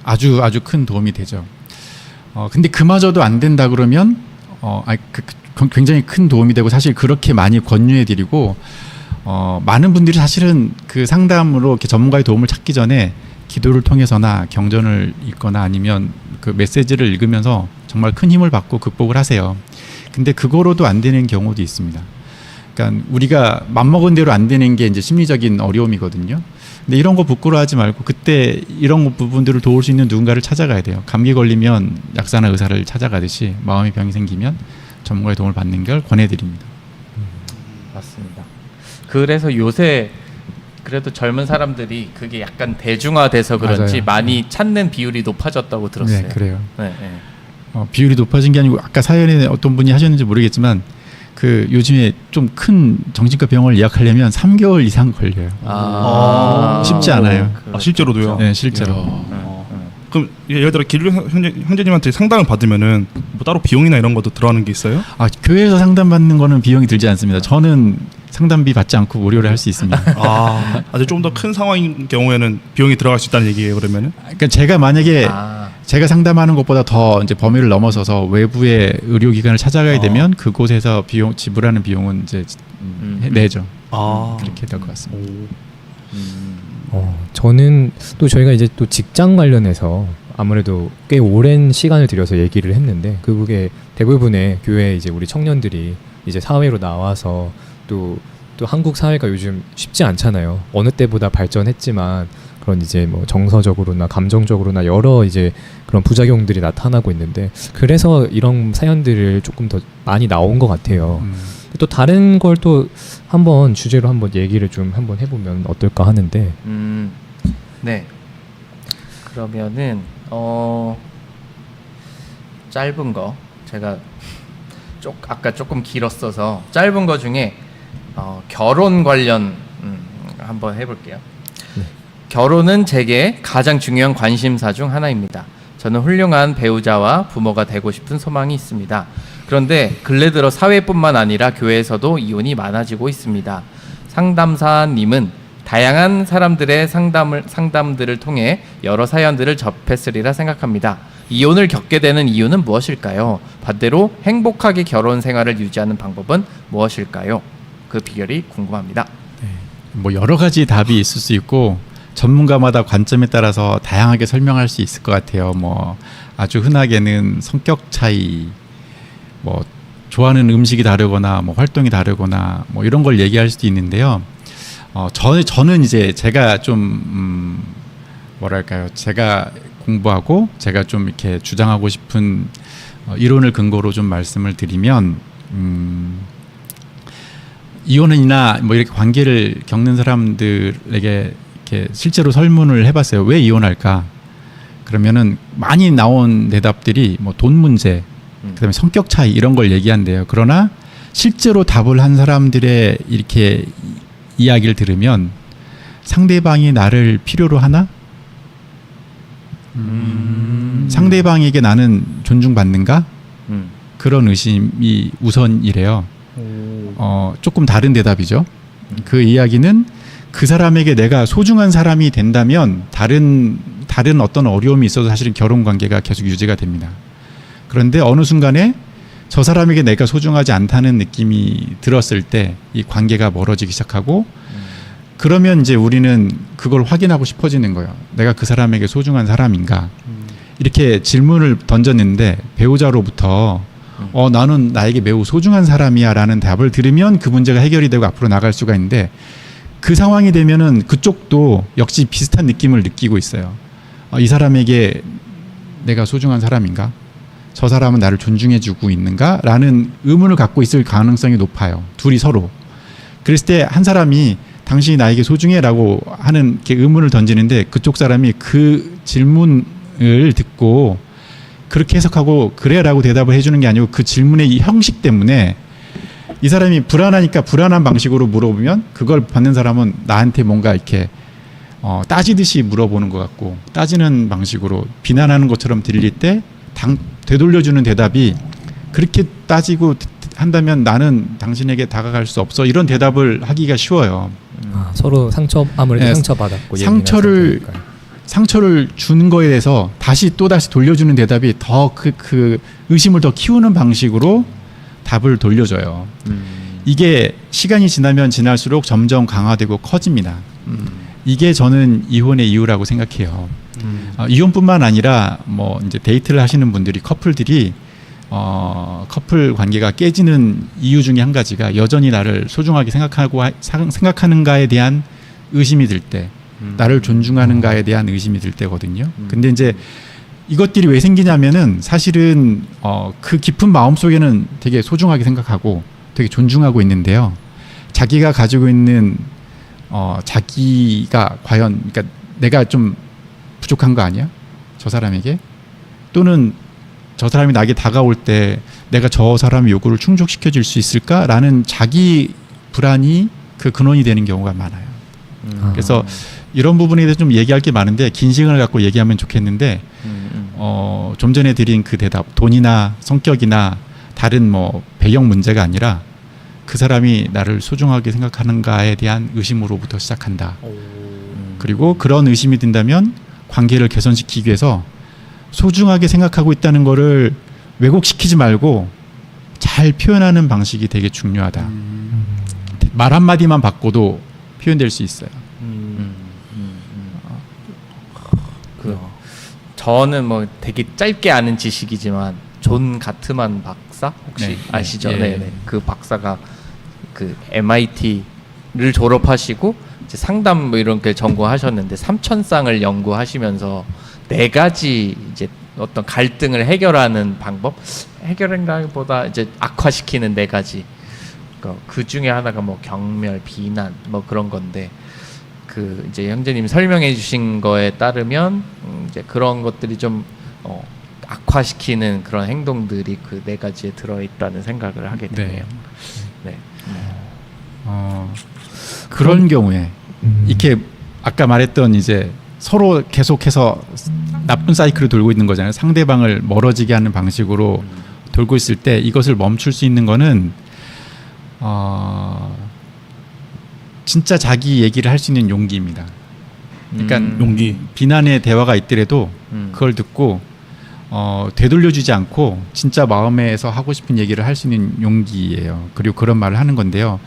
Speaker 4: 아주 큰 도움이 되죠. 근데 그마저도 안 된다 그러면 굉장히 큰 도움이 되고 사실 그렇게 많이 권유해드리고 많은 분들이 사실은 그 상담으로 이렇게 전문가의 도움을 찾기 전에 기도를 통해서나 경전을 읽거나 아니면 그 메시지를 읽으면서 정말 큰 힘을 받고 극복을 하세요. 근데 그거로도 안 되는 경우도 있습니다. 그러니까 우리가 맘먹은 대로 안 되는 게 이제 심리적인 어려움이거든요. 근데 이런 거 부끄러워하지 말고 그때 이런 부분들을 도울 수 있는 누군가를 찾아가야 돼요. 감기 걸리면 약사나 의사를 찾아가듯이 마음의 병이 생기면 전문가의 도움을 받는 걸 권해드립니다.
Speaker 1: 맞습니다. 그래서 요새 그래도 젊은 사람들이 그게 약간 대중화돼서 그런지
Speaker 4: 맞아요.
Speaker 1: 많이 찾는 비율이 높아졌다고 들었어요.
Speaker 4: 네, 그래요.
Speaker 1: 네, 네.
Speaker 4: 비율이 높아진 게 아니고 아까 사연에 어떤 분이 하셨는지 모르겠지만 그 요즘에 좀 큰 정신과 병원을 예약하려면 3개월 이상 걸려요. 쉽지 않아요.
Speaker 3: 실제로도요?
Speaker 4: 네, 실제로.
Speaker 3: 그럼 예를 들어 길륜 형제님한테 상담을 받으면은 뭐 따로 비용이나 이런 것도 들어가는 게 있어요?
Speaker 4: 교회에서 상담받는 거는 비용이 들지 않습니다. 저는 상담비 받지 않고 무료로 할 수 있습니다.
Speaker 3: 아주 좀 더 큰 상황인 경우에는 비용이 들어갈 수 있다는 얘기예요, 그러면은?
Speaker 4: 그러니까 제가 만약에 제가 상담하는 것보다 더 이제 범위를 넘어서서 외부의 의료기관을 찾아가야 되면 그곳에서 비용 지불하는 비용은 이제 내죠. 그렇게 될 것 같습니다.
Speaker 2: 저는 또 저희가 이제 또 직장 관련해서 아무래도 꽤 오랜 시간을 들여서 얘기를 했는데 그게 대부분의 교회 이제 우리 청년들이 이제 사회로 나와서 또 한국 사회가 요즘 쉽지 않잖아요. 어느 때보다 발전했지만 그런 이제 뭐 정서적으로나 감정적으로나 여러 이제 그런 부작용들이 나타나고 있는데 그래서 이런 사연들을 조금 더 많이 나온 것 같아요. 또 다른 걸 또 한번 주제로 한번 얘기를 좀 한번 해보면 어떨까 하는데.
Speaker 1: 네. 그러면은 짧은 거 제가 아까 조금 길었어서 짧은 거 중에 결혼 관련 한번 해볼게요.
Speaker 2: 네.
Speaker 1: 결혼은 제게 가장 중요한 관심사 중 하나입니다. 저는 훌륭한 배우자와 부모가 되고 싶은 소망이 있습니다. 그런데 근래 들어 사회뿐만 아니라 교회에서도 이혼이 많아지고 있습니다. 상담사님은 다양한 사람들의 상담들을 통해 여러 사연들을 접했으리라 생각합니다. 이혼을 겪게 되는 이유는 무엇일까요? 반대로 행복하게 결혼 생활을 유지하는 방법은 무엇일까요? 그 비결이 궁금합니다.
Speaker 4: 뭐 여러 가지 답이 있을 수 있고 전문가마다 관점에 따라서 다양하게 설명할 수 있을 것 같아요. 뭐 아주 흔하게는 성격 차이, 뭐 좋아하는 음식이 다르거나 뭐 활동이 다르거나 뭐 이런 걸 얘기할 수도 있는데요. 저는 이제 제가 좀 뭐랄까요, 제가 공부하고 제가 좀 이렇게 주장하고 싶은 이론을 근거로 좀 말씀을 드리면, 이혼이나 뭐 이렇게 관계를 겪는 사람들에게 이렇게 실제로 설문을 해봤어요. 왜 이혼할까? 그러면은 많이 나온 대답들이 뭐 돈 문제, 그다음에 성격 차이 이런 걸 얘기한대요. 그러나 실제로 답을 한 사람들의 이렇게 이야기를 들으면 상대방이 나를 필요로 하나? 상대방에게 나는 존중받는가? 그런 의심이 우선이래요. 조금 다른 대답이죠. 그 이야기는 그 사람에게 내가 소중한 사람이 된다면 다른 어떤 어려움이 있어도 사실은 결혼 관계가 계속 유지가 됩니다. 그런데 어느 순간에 저 사람에게 내가 소중하지 않다는 느낌이 들었을 때 이 관계가 멀어지기 시작하고, 그러면 이제 우리는 그걸 확인하고 싶어지는 거예요. 내가 그 사람에게 소중한 사람인가? 이렇게 질문을 던졌는데 배우자로부터 나는 나에게 매우 소중한 사람이야 라는 답을 들으면 그 문제가 해결이 되고 앞으로 나갈 수가 있는데, 그 상황이 되면은 그쪽도 역시 비슷한 느낌을 느끼고 있어요. 이 사람에게 내가 소중한 사람인가? 저 사람은 나를 존중해주고 있는가? 라는 의문을 갖고 있을 가능성이 높아요. 둘이 서로. 그랬을 때 한 사람이 당신이 나에게 소중해 라고 하는 이렇게 의문을 던지는데, 그쪽 사람이 그 질문을 듣고 그렇게 해석하고 그래 라고 대답을 해주는 게 아니고, 그 질문의 이 형식 때문에 이 사람이 불안하니까 불안한 방식으로 물어보면 그걸 받는 사람은 나한테 뭔가 이렇게 따지듯이 물어보는 것 같고, 따지는 방식으로 비난하는 것처럼 들릴 때 되돌려주는 대답이 그렇게 따지고 한다면 나는 당신에게 다가갈 수 없어, 이런 대답을 하기가 쉬워요.
Speaker 2: 서로 아무래도
Speaker 4: 네,
Speaker 2: 상처받았고
Speaker 4: 상처를 주는 거에 대해서 또다시 돌려주는 대답이 더 그 의심을 더 키우는 방식으로 답을 돌려줘요. 이게 시간이 지나면 지날수록 점점 강화되고 커집니다. 이게 저는 이혼의 이유라고 생각해요. 이혼뿐만 아니라 뭐 이제 데이트를 하시는 분들이, 커플들이 커플 관계가 깨지는 이유 중에 한 가지가 여전히 나를 소중하게 생각하는가에 대한 의심이 들 때, 나를 존중하는가에 대한 의심이 들 때거든요. 근데 이제 이것들이 왜 생기냐면은 사실은 그 깊은 마음 속에는 되게 소중하게 생각하고 되게 존중하고 있는데요. 자기가 가지고 있는 자기가 과연, 그러니까 내가 좀 부족한 거 아니야? 저 사람에게? 또는 저 사람이 나에게 다가올 때 내가 저 사람의 요구를 충족시켜 줄 수 있을까라는 자기 불안이 그 근원이 되는 경우가 많아요. 그래서 이런 부분에 대해서 좀 얘기할 게 많은데 긴 시간을 갖고 얘기하면 좋겠는데, 좀 전에 드린 그 대답, 돈이나 성격이나 다른 뭐 배경 문제가 아니라 그 사람이 나를 소중하게 생각하는가에 대한 의심으로부터 시작한다. 그리고 그런 의심이 든다면 관계를 개선시키기 위해서 소중하게 생각하고 있다는 거를 왜곡시키지 말고 잘 표현하는 방식이 되게 중요하다. 말 한마디만 바꿔도 표현될 수 있어요.
Speaker 1: 저는 뭐 되게 짧게 아는 지식이지만 존 가트만 박사 혹시
Speaker 4: 네.
Speaker 1: 아시죠?
Speaker 4: 네.
Speaker 1: 네. 그 박사가 그 MIT를 졸업하시고 이제 상담 뭐 이런 게 전공하셨는데 3,000쌍을 연구하시면서 4가지 이제 어떤 갈등을 해결하는 방법, 해결한다기보다 이제 악화시키는 4가지. 그 중에 하나가 뭐 경멸, 비난 뭐 그런 건데, 그 이제 형제님 설명해 주신 거에 따르면 이제 그런 것들이 좀 악화시키는 그런 행동들이 그 4가지에 들어 있다는 생각을 하게 되네요. 네.
Speaker 4: 그런 경우에 이렇게 아까 말했던 이제 서로 계속해서 나쁜 사이클을 돌고 있는 거잖아요. 상대방을 멀어지게 하는 방식으로 돌고 있을 때 이것을 멈출 수 있는 거는 진짜 자기 얘기를 할 수 있는 용기입니다. 그러니까
Speaker 3: 용기.
Speaker 4: 비난의 대화가 있더라도 그걸 듣고 되돌려주지 않고 진짜 마음에서 하고 싶은 얘기를 할 수 있는 용기예요. 그리고 그런 말을 하는 건데요.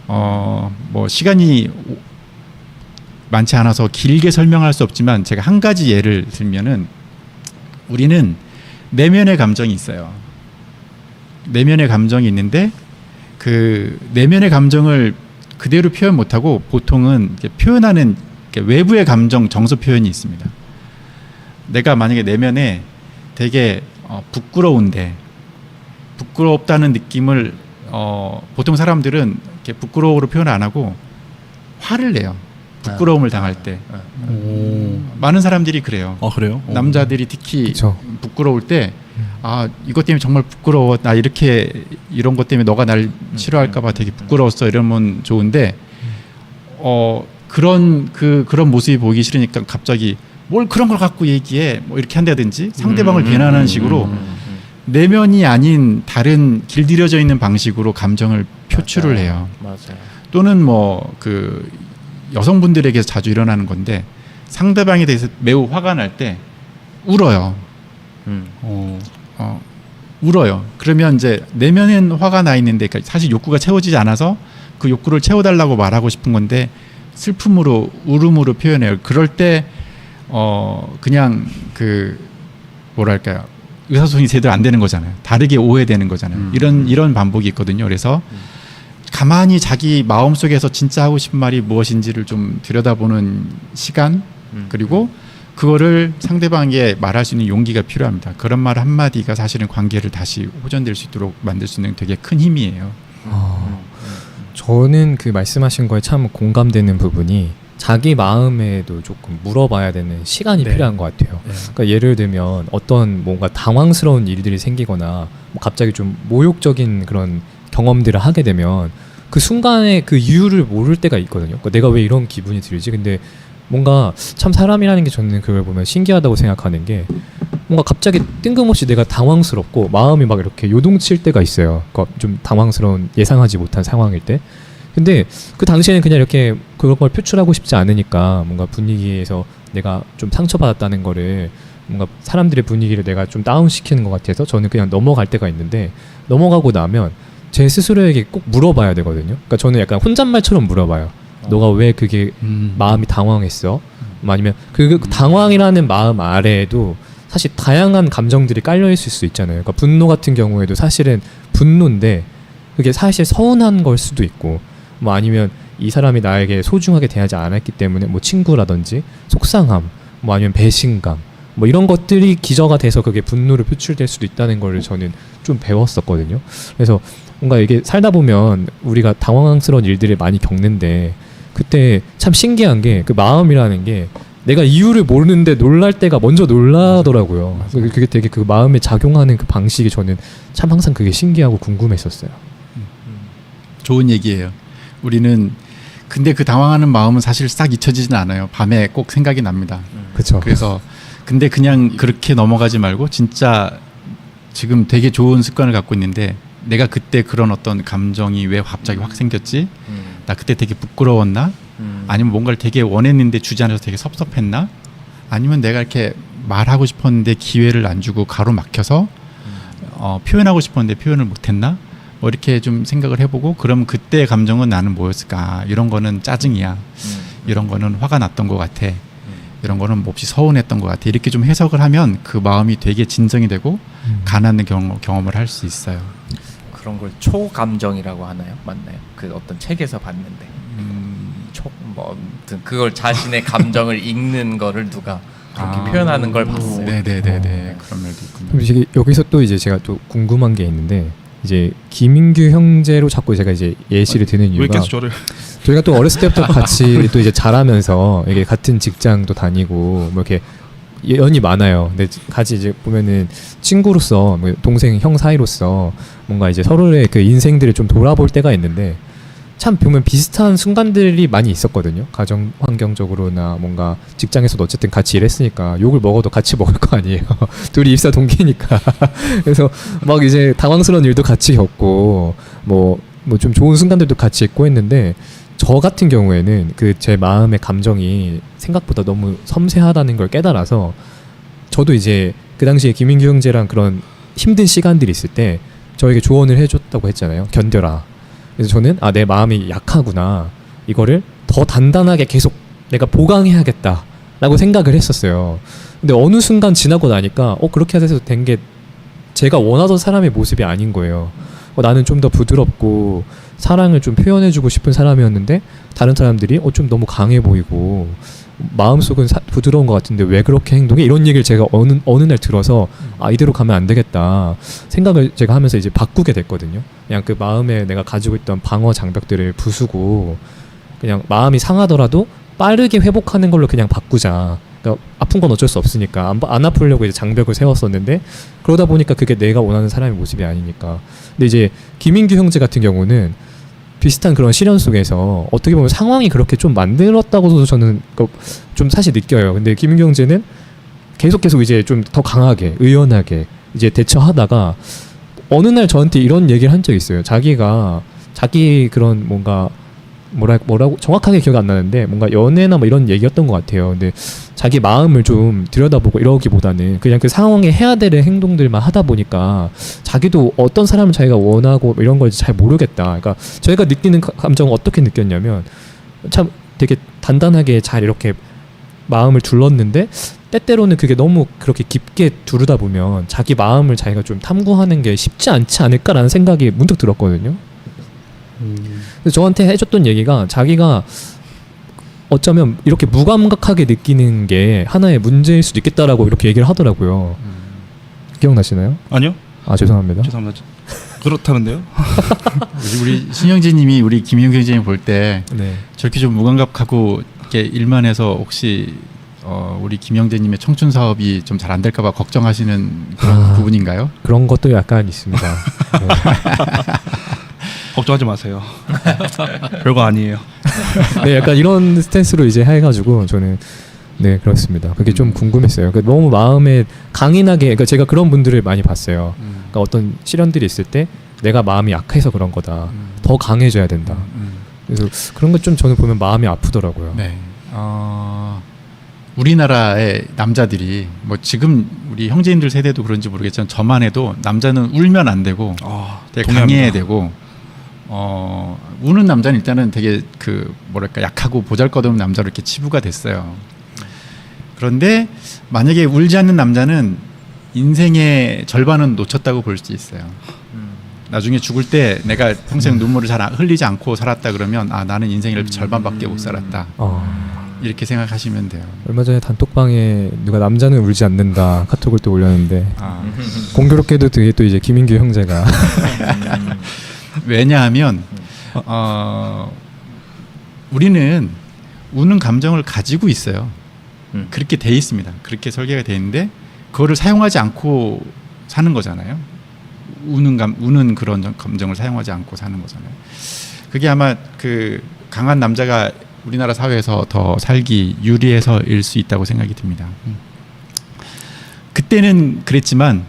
Speaker 4: 뭐 시간이 많지 않아서 길게 설명할 수 없지만 제가 한 가지 예를 들면은 우리는 내면의 감정이 있어요. 내면의 감정이 있는데 그 내면의 감정을 그대로 표현 못하고 보통은 이렇게 표현하는 이렇게 외부의 감정 정서 표현이 있습니다. 내가 만약에 내면에 되게 부끄러운데 부끄럽다는 느낌을 보통 사람들은 이렇게 부끄러워로 표현 안 하고 화를 내요. 부끄러움을 당할 때 많은 사람들이 그래요.
Speaker 3: 아 그래요?
Speaker 4: 남자들이 특히
Speaker 2: 그쵸.
Speaker 4: 부끄러울 때 아 이것 때문에 정말 부끄러워 나 이런 것 때문에 너가 날 싫어할까봐 되게 부끄러웠어 이러면 좋은데 그런 모습이 보이기 싫으니까 갑자기 뭘 그런 걸 갖고 얘기해 뭐 이렇게 한다든지 상대방을 비난하는 식으로 내면이 아닌 다른 길들여져 있는 방식으로 감정을 표출을 해요.
Speaker 1: 맞아요.
Speaker 4: 또는 뭐 그 여성분들에게 자주 일어나는 건데 상대방에 대해서 매우 화가 날 때 울어요. 울어요. 그러면 이제 내면엔 화가 나 있는데 그러니까 사실 욕구가 채워지지 않아서 그 욕구를 채워달라고 말하고 싶은 건데 슬픔으로 울음으로 표현해요. 그럴 때 그냥 그 뭐랄까요 의사소통이 제대로 안 되는 거잖아요. 다르게 오해되는 거잖아요. 이런 반복이 있거든요. 그래서 가만히 자기 마음속에서 진짜 하고 싶은 말이 무엇인지를 좀 들여다보는 시간 그리고 그거를 상대방에게 말할 수 있는 용기가 필요합니다. 그런 말 한마디가 사실은 관계를 다시 호전될 수 있도록 만들 수 있는 되게 큰 힘이에요.
Speaker 2: 저는 그 말씀하신 거에 참 공감되는 부분이 자기 마음에도 조금 물어봐야 되는 시간이
Speaker 4: 네.
Speaker 2: 필요한 것 같아요.
Speaker 4: 네.
Speaker 2: 그러니까 예를 들면 어떤 뭔가 당황스러운 일들이 생기거나 뭐 갑자기 좀 모욕적인 그런 경험들을 하게 되면 그 순간에 그 이유를 모를 때가 있거든요. 그러니까 내가 왜 이런 기분이 들지? 근데 뭔가 참 사람이라는 게 저는 그걸 보면 신기하다고 생각하는 게 뭔가 갑자기 뜬금없이 내가 당황스럽고 마음이 막 이렇게 요동칠 때가 있어요. 그러니까 좀 당황스러운 예상하지 못한 상황일 때. 근데 그 당시에는 그냥 이렇게 그런 걸 표출하고 싶지 않으니까 뭔가 분위기에서 내가 좀 상처받았다는 거를 뭔가 사람들의 분위기를 내가 좀 다운시키는 것 같아서 저는 그냥 넘어갈 때가 있는데 넘어가고 나면 제 스스로에게 꼭 물어봐야 되거든요. 그러니까 저는 약간 혼잣말처럼 물어봐요. 너가 왜 그게 마음이 당황했어? 뭐 아니면 그 당황이라는 마음 아래에도 사실 다양한 감정들이 깔려 있을 수 있잖아요. 그러니까 분노 같은 경우에도 사실은 분노인데 그게 사실 서운한 걸 수도 있고 뭐 아니면 이 사람이 나에게 소중하게 대하지 않았기 때문에 뭐 친구라든지 속상함 뭐 아니면 배신감 뭐 이런 것들이 기저가 돼서 그게 분노로 표출될 수도 있다는 걸 저는 좀 배웠었거든요. 그래서 뭔가 이게 살다 보면 우리가 당황스러운 일들을 많이 겪는데 그때 참 신기한 게 그 마음이라는 게 내가 이유를 모르는데 놀랄 때가 먼저 놀라더라고요.
Speaker 4: 맞아요.
Speaker 2: 그게 되게 그 마음에 작용하는 그 방식이 저는 참 항상 그게 신기하고 궁금했었어요.
Speaker 4: 좋은 얘기예요. 우리는 근데 그 당황하는 마음은 사실 싹 잊혀지진 않아요. 밤에 꼭 생각이 납니다.
Speaker 2: 그렇죠.
Speaker 4: 그래서 근데 그냥 그렇게 넘어가지 말고 진짜 지금 되게 좋은 습관을 갖고 있는데 내가 그때 그런 어떤 감정이 왜 갑자기 확 생겼지? 나 그때 되게 부끄러웠나? 아니면 뭔가를 되게 원했는데 주지 않아서 되게 섭섭했나? 아니면 내가 이렇게 말하고 싶었는데 기회를 안 주고 가로막혀서 표현하고 싶었는데 표현을 못했나? 뭐 이렇게 좀 생각을 해보고 그럼 그때의 감정은 나는 뭐였을까? 이런 거는 짜증이야. 이런 거는 화가 났던 것 같아. 이런 거는 몹시 서운했던 것 같아. 이렇게 좀 해석을 하면 그 마음이 되게 진정이 되고 가난한 경험을 할 수 있어요.
Speaker 1: 그런 걸 초감정이라고 하나요? 맞나요? 그 어떤 책에서 봤는데 뭐 아무튼 그걸 자신의 감정을 읽는 거를 누가 그렇게 표현하는 걸 봤어요.
Speaker 4: 네네네네. 그런 말도 있군요.
Speaker 2: 그럼 이제 여기서 또 이제 제가 또 궁금한 게 있는데 이제 김인규 형제로 자꾸 제가 이제 예시를 드는
Speaker 3: 왜
Speaker 2: 이유가
Speaker 3: 계속 저를
Speaker 2: 저희가 또 어렸을 때부터 같이 또 이제 자라면서 이게 같은 직장도 다니고 뭐 이렇게 연이 많아요. 근데 같이 이제 보면은 친구로서 뭐 동생 형 사이로서 뭔가 이제 서로의 그 인생들을 좀 돌아볼 때가 있는데 참 보면 비슷한 순간들이 많이 있었거든요. 가정 환경적으로나 뭔가 직장에서도 어쨌든 같이 일했으니까 욕을 먹어도 같이 먹을 거 아니에요. 둘이 입사 동기니까. 그래서 막 이제 당황스러운 일도 같이 겪고 뭐 좀 좋은 순간들도 같이 있고 했는데 저 같은 경우에는 그 제 마음의 감정이 생각보다 너무 섬세하다는 걸 깨달아서 저도 이제 그 당시에 김인규 형제랑 그런 힘든 시간들이 있을 때 저에게 조언을 해줬다고 했잖아요. 견뎌라. 그래서 저는 내 마음이 약하구나. 이거를 더 단단하게 계속 내가 보강해야겠다라고 생각을 했었어요. 근데 어느 순간 지나고 나니까 그렇게 해서 된 게 제가 원하던 사람의 모습이 아닌 거예요. 나는 좀 더 부드럽고 사랑을 좀 표현해주고 싶은 사람이었는데 다른 사람들이 좀 너무 강해 보이고 마음속은 부드러운 것 같은데 왜 그렇게 행동해? 이런 얘기를 제가 어느 날 들어서 이대로 가면 안 되겠다 생각을 제가 하면서 이제 바꾸게 됐거든요. 그냥 그 마음에 내가 가지고 있던 방어 장벽들을 부수고 그냥 마음이 상하더라도 빠르게 회복하는 걸로 그냥 바꾸자. 그러니까 아픈 건 어쩔 수 없으니까 안 아프려고 이제 장벽을 세웠었는데 그러다 보니까 그게 내가 원하는 사람의 모습이 아니니까. 근데 이제 김인규 형제 같은 경우는 비슷한 그런 시련 속에서 어떻게 보면 상황이 그렇게 좀 만들었다고도 저는 좀 사실 느껴요. 근데 김인규 형제는 계속 이제 좀 더 강하게 의연하게 이제 대처하다가 어느 날 저한테 이런 얘기를 한 적이 있어요. 자기 그런 뭔가 뭐라고 정확하게 기억이 안 나는데 뭔가 연애나 뭐 이런 얘기였던 것 같아요. 근데 자기 마음을 좀 들여다보고 이러기보다는 그냥 그 상황에 해야 될 행동들만 하다 보니까 자기도 어떤 사람을 자기가 원하고 뭐 이런 걸 잘 모르겠다. 그러니까 저희가 느끼는 감정은 어떻게 느꼈냐면 참 되게 단단하게 잘 이렇게 마음을 둘렀는데 때때로는 그게 너무 그렇게 깊게 두르다 보면 자기 마음을 자기가 좀 탐구하는 게 쉽지 않지 않을까라는 생각이 문득 들었거든요. 그래서 저한테 해줬던 얘기가 자기가 어쩌면 이렇게 무감각하게 느끼는 게 하나의 문제일 수도 있겠다라고 이렇게 얘기를 하더라고요. 기억나시나요?
Speaker 3: 아니요.
Speaker 2: 죄송합니다.
Speaker 3: 죄송합니다. 그렇다는데요?
Speaker 4: 우리 신영진님이 우리 김용규 형제님 볼 때
Speaker 2: 네.
Speaker 4: 저렇게 좀 무감각하고 이렇게 일만 해서 혹시 우리 김영재님의 청춘 사업이 좀 잘 안 될까봐 걱정하시는 그런 부분인가요?
Speaker 2: 그런 것도 약간 있습니다. 네.
Speaker 3: 걱정하지 마세요. 별거 아니에요.
Speaker 2: 네, 약간 이런 스탠스로 이제 해가지고 저는 네 그렇습니다. 그게 좀 궁금했어요. 그러니까 너무 마음에 강인하게, 그러니까 제가 그런 분들을 많이 봤어요. 그러니까 어떤 시련들이 있을 때 내가 마음이 약해서 그런 거다. 더 강해져야 된다. 그래서 그런 것 좀 저는 보면 마음이 아프더라고요.
Speaker 4: 네. 우리나라의 남자들이 뭐 지금 우리 형제님들 세대도 그런지 모르겠지만 저만 해도 남자는 울면 안 되고 되게 강해야 되고 우는 남자는 일단은 되게 그 뭐랄까 약하고 보잘것없는 남자로 이렇게 치부가 됐어요. 그런데 만약에 울지 않는 남자는 인생의 절반은 놓쳤다고 볼 수 있어요. 나중에 죽을 때 내가 평생 눈물을 잘 흘리지 않고 살았다 그러면 나는 인생의 절반밖에 못 살았다. 이렇게 생각하시면 돼요.
Speaker 2: 얼마 전에 단톡방에 누가 남자는 울지 않는다 카톡을 또 올렸는데 공교롭게도 뒤에 또 이제 김인규 형제가
Speaker 4: 왜냐하면 우리는 우는 감정을 가지고 있어요. 그렇게 돼 있습니다. 그렇게 설계가 돼 있는데 그거를 사용하지 않고 사는 거잖아요. 우는 그런 감정을 사용하지 않고 사는 거잖아요. 그게 아마 그 강한 남자가 우리나라 사회에서 더 살기 유리해서일 수 있다고 생각이 듭니다. 그때는 그랬지만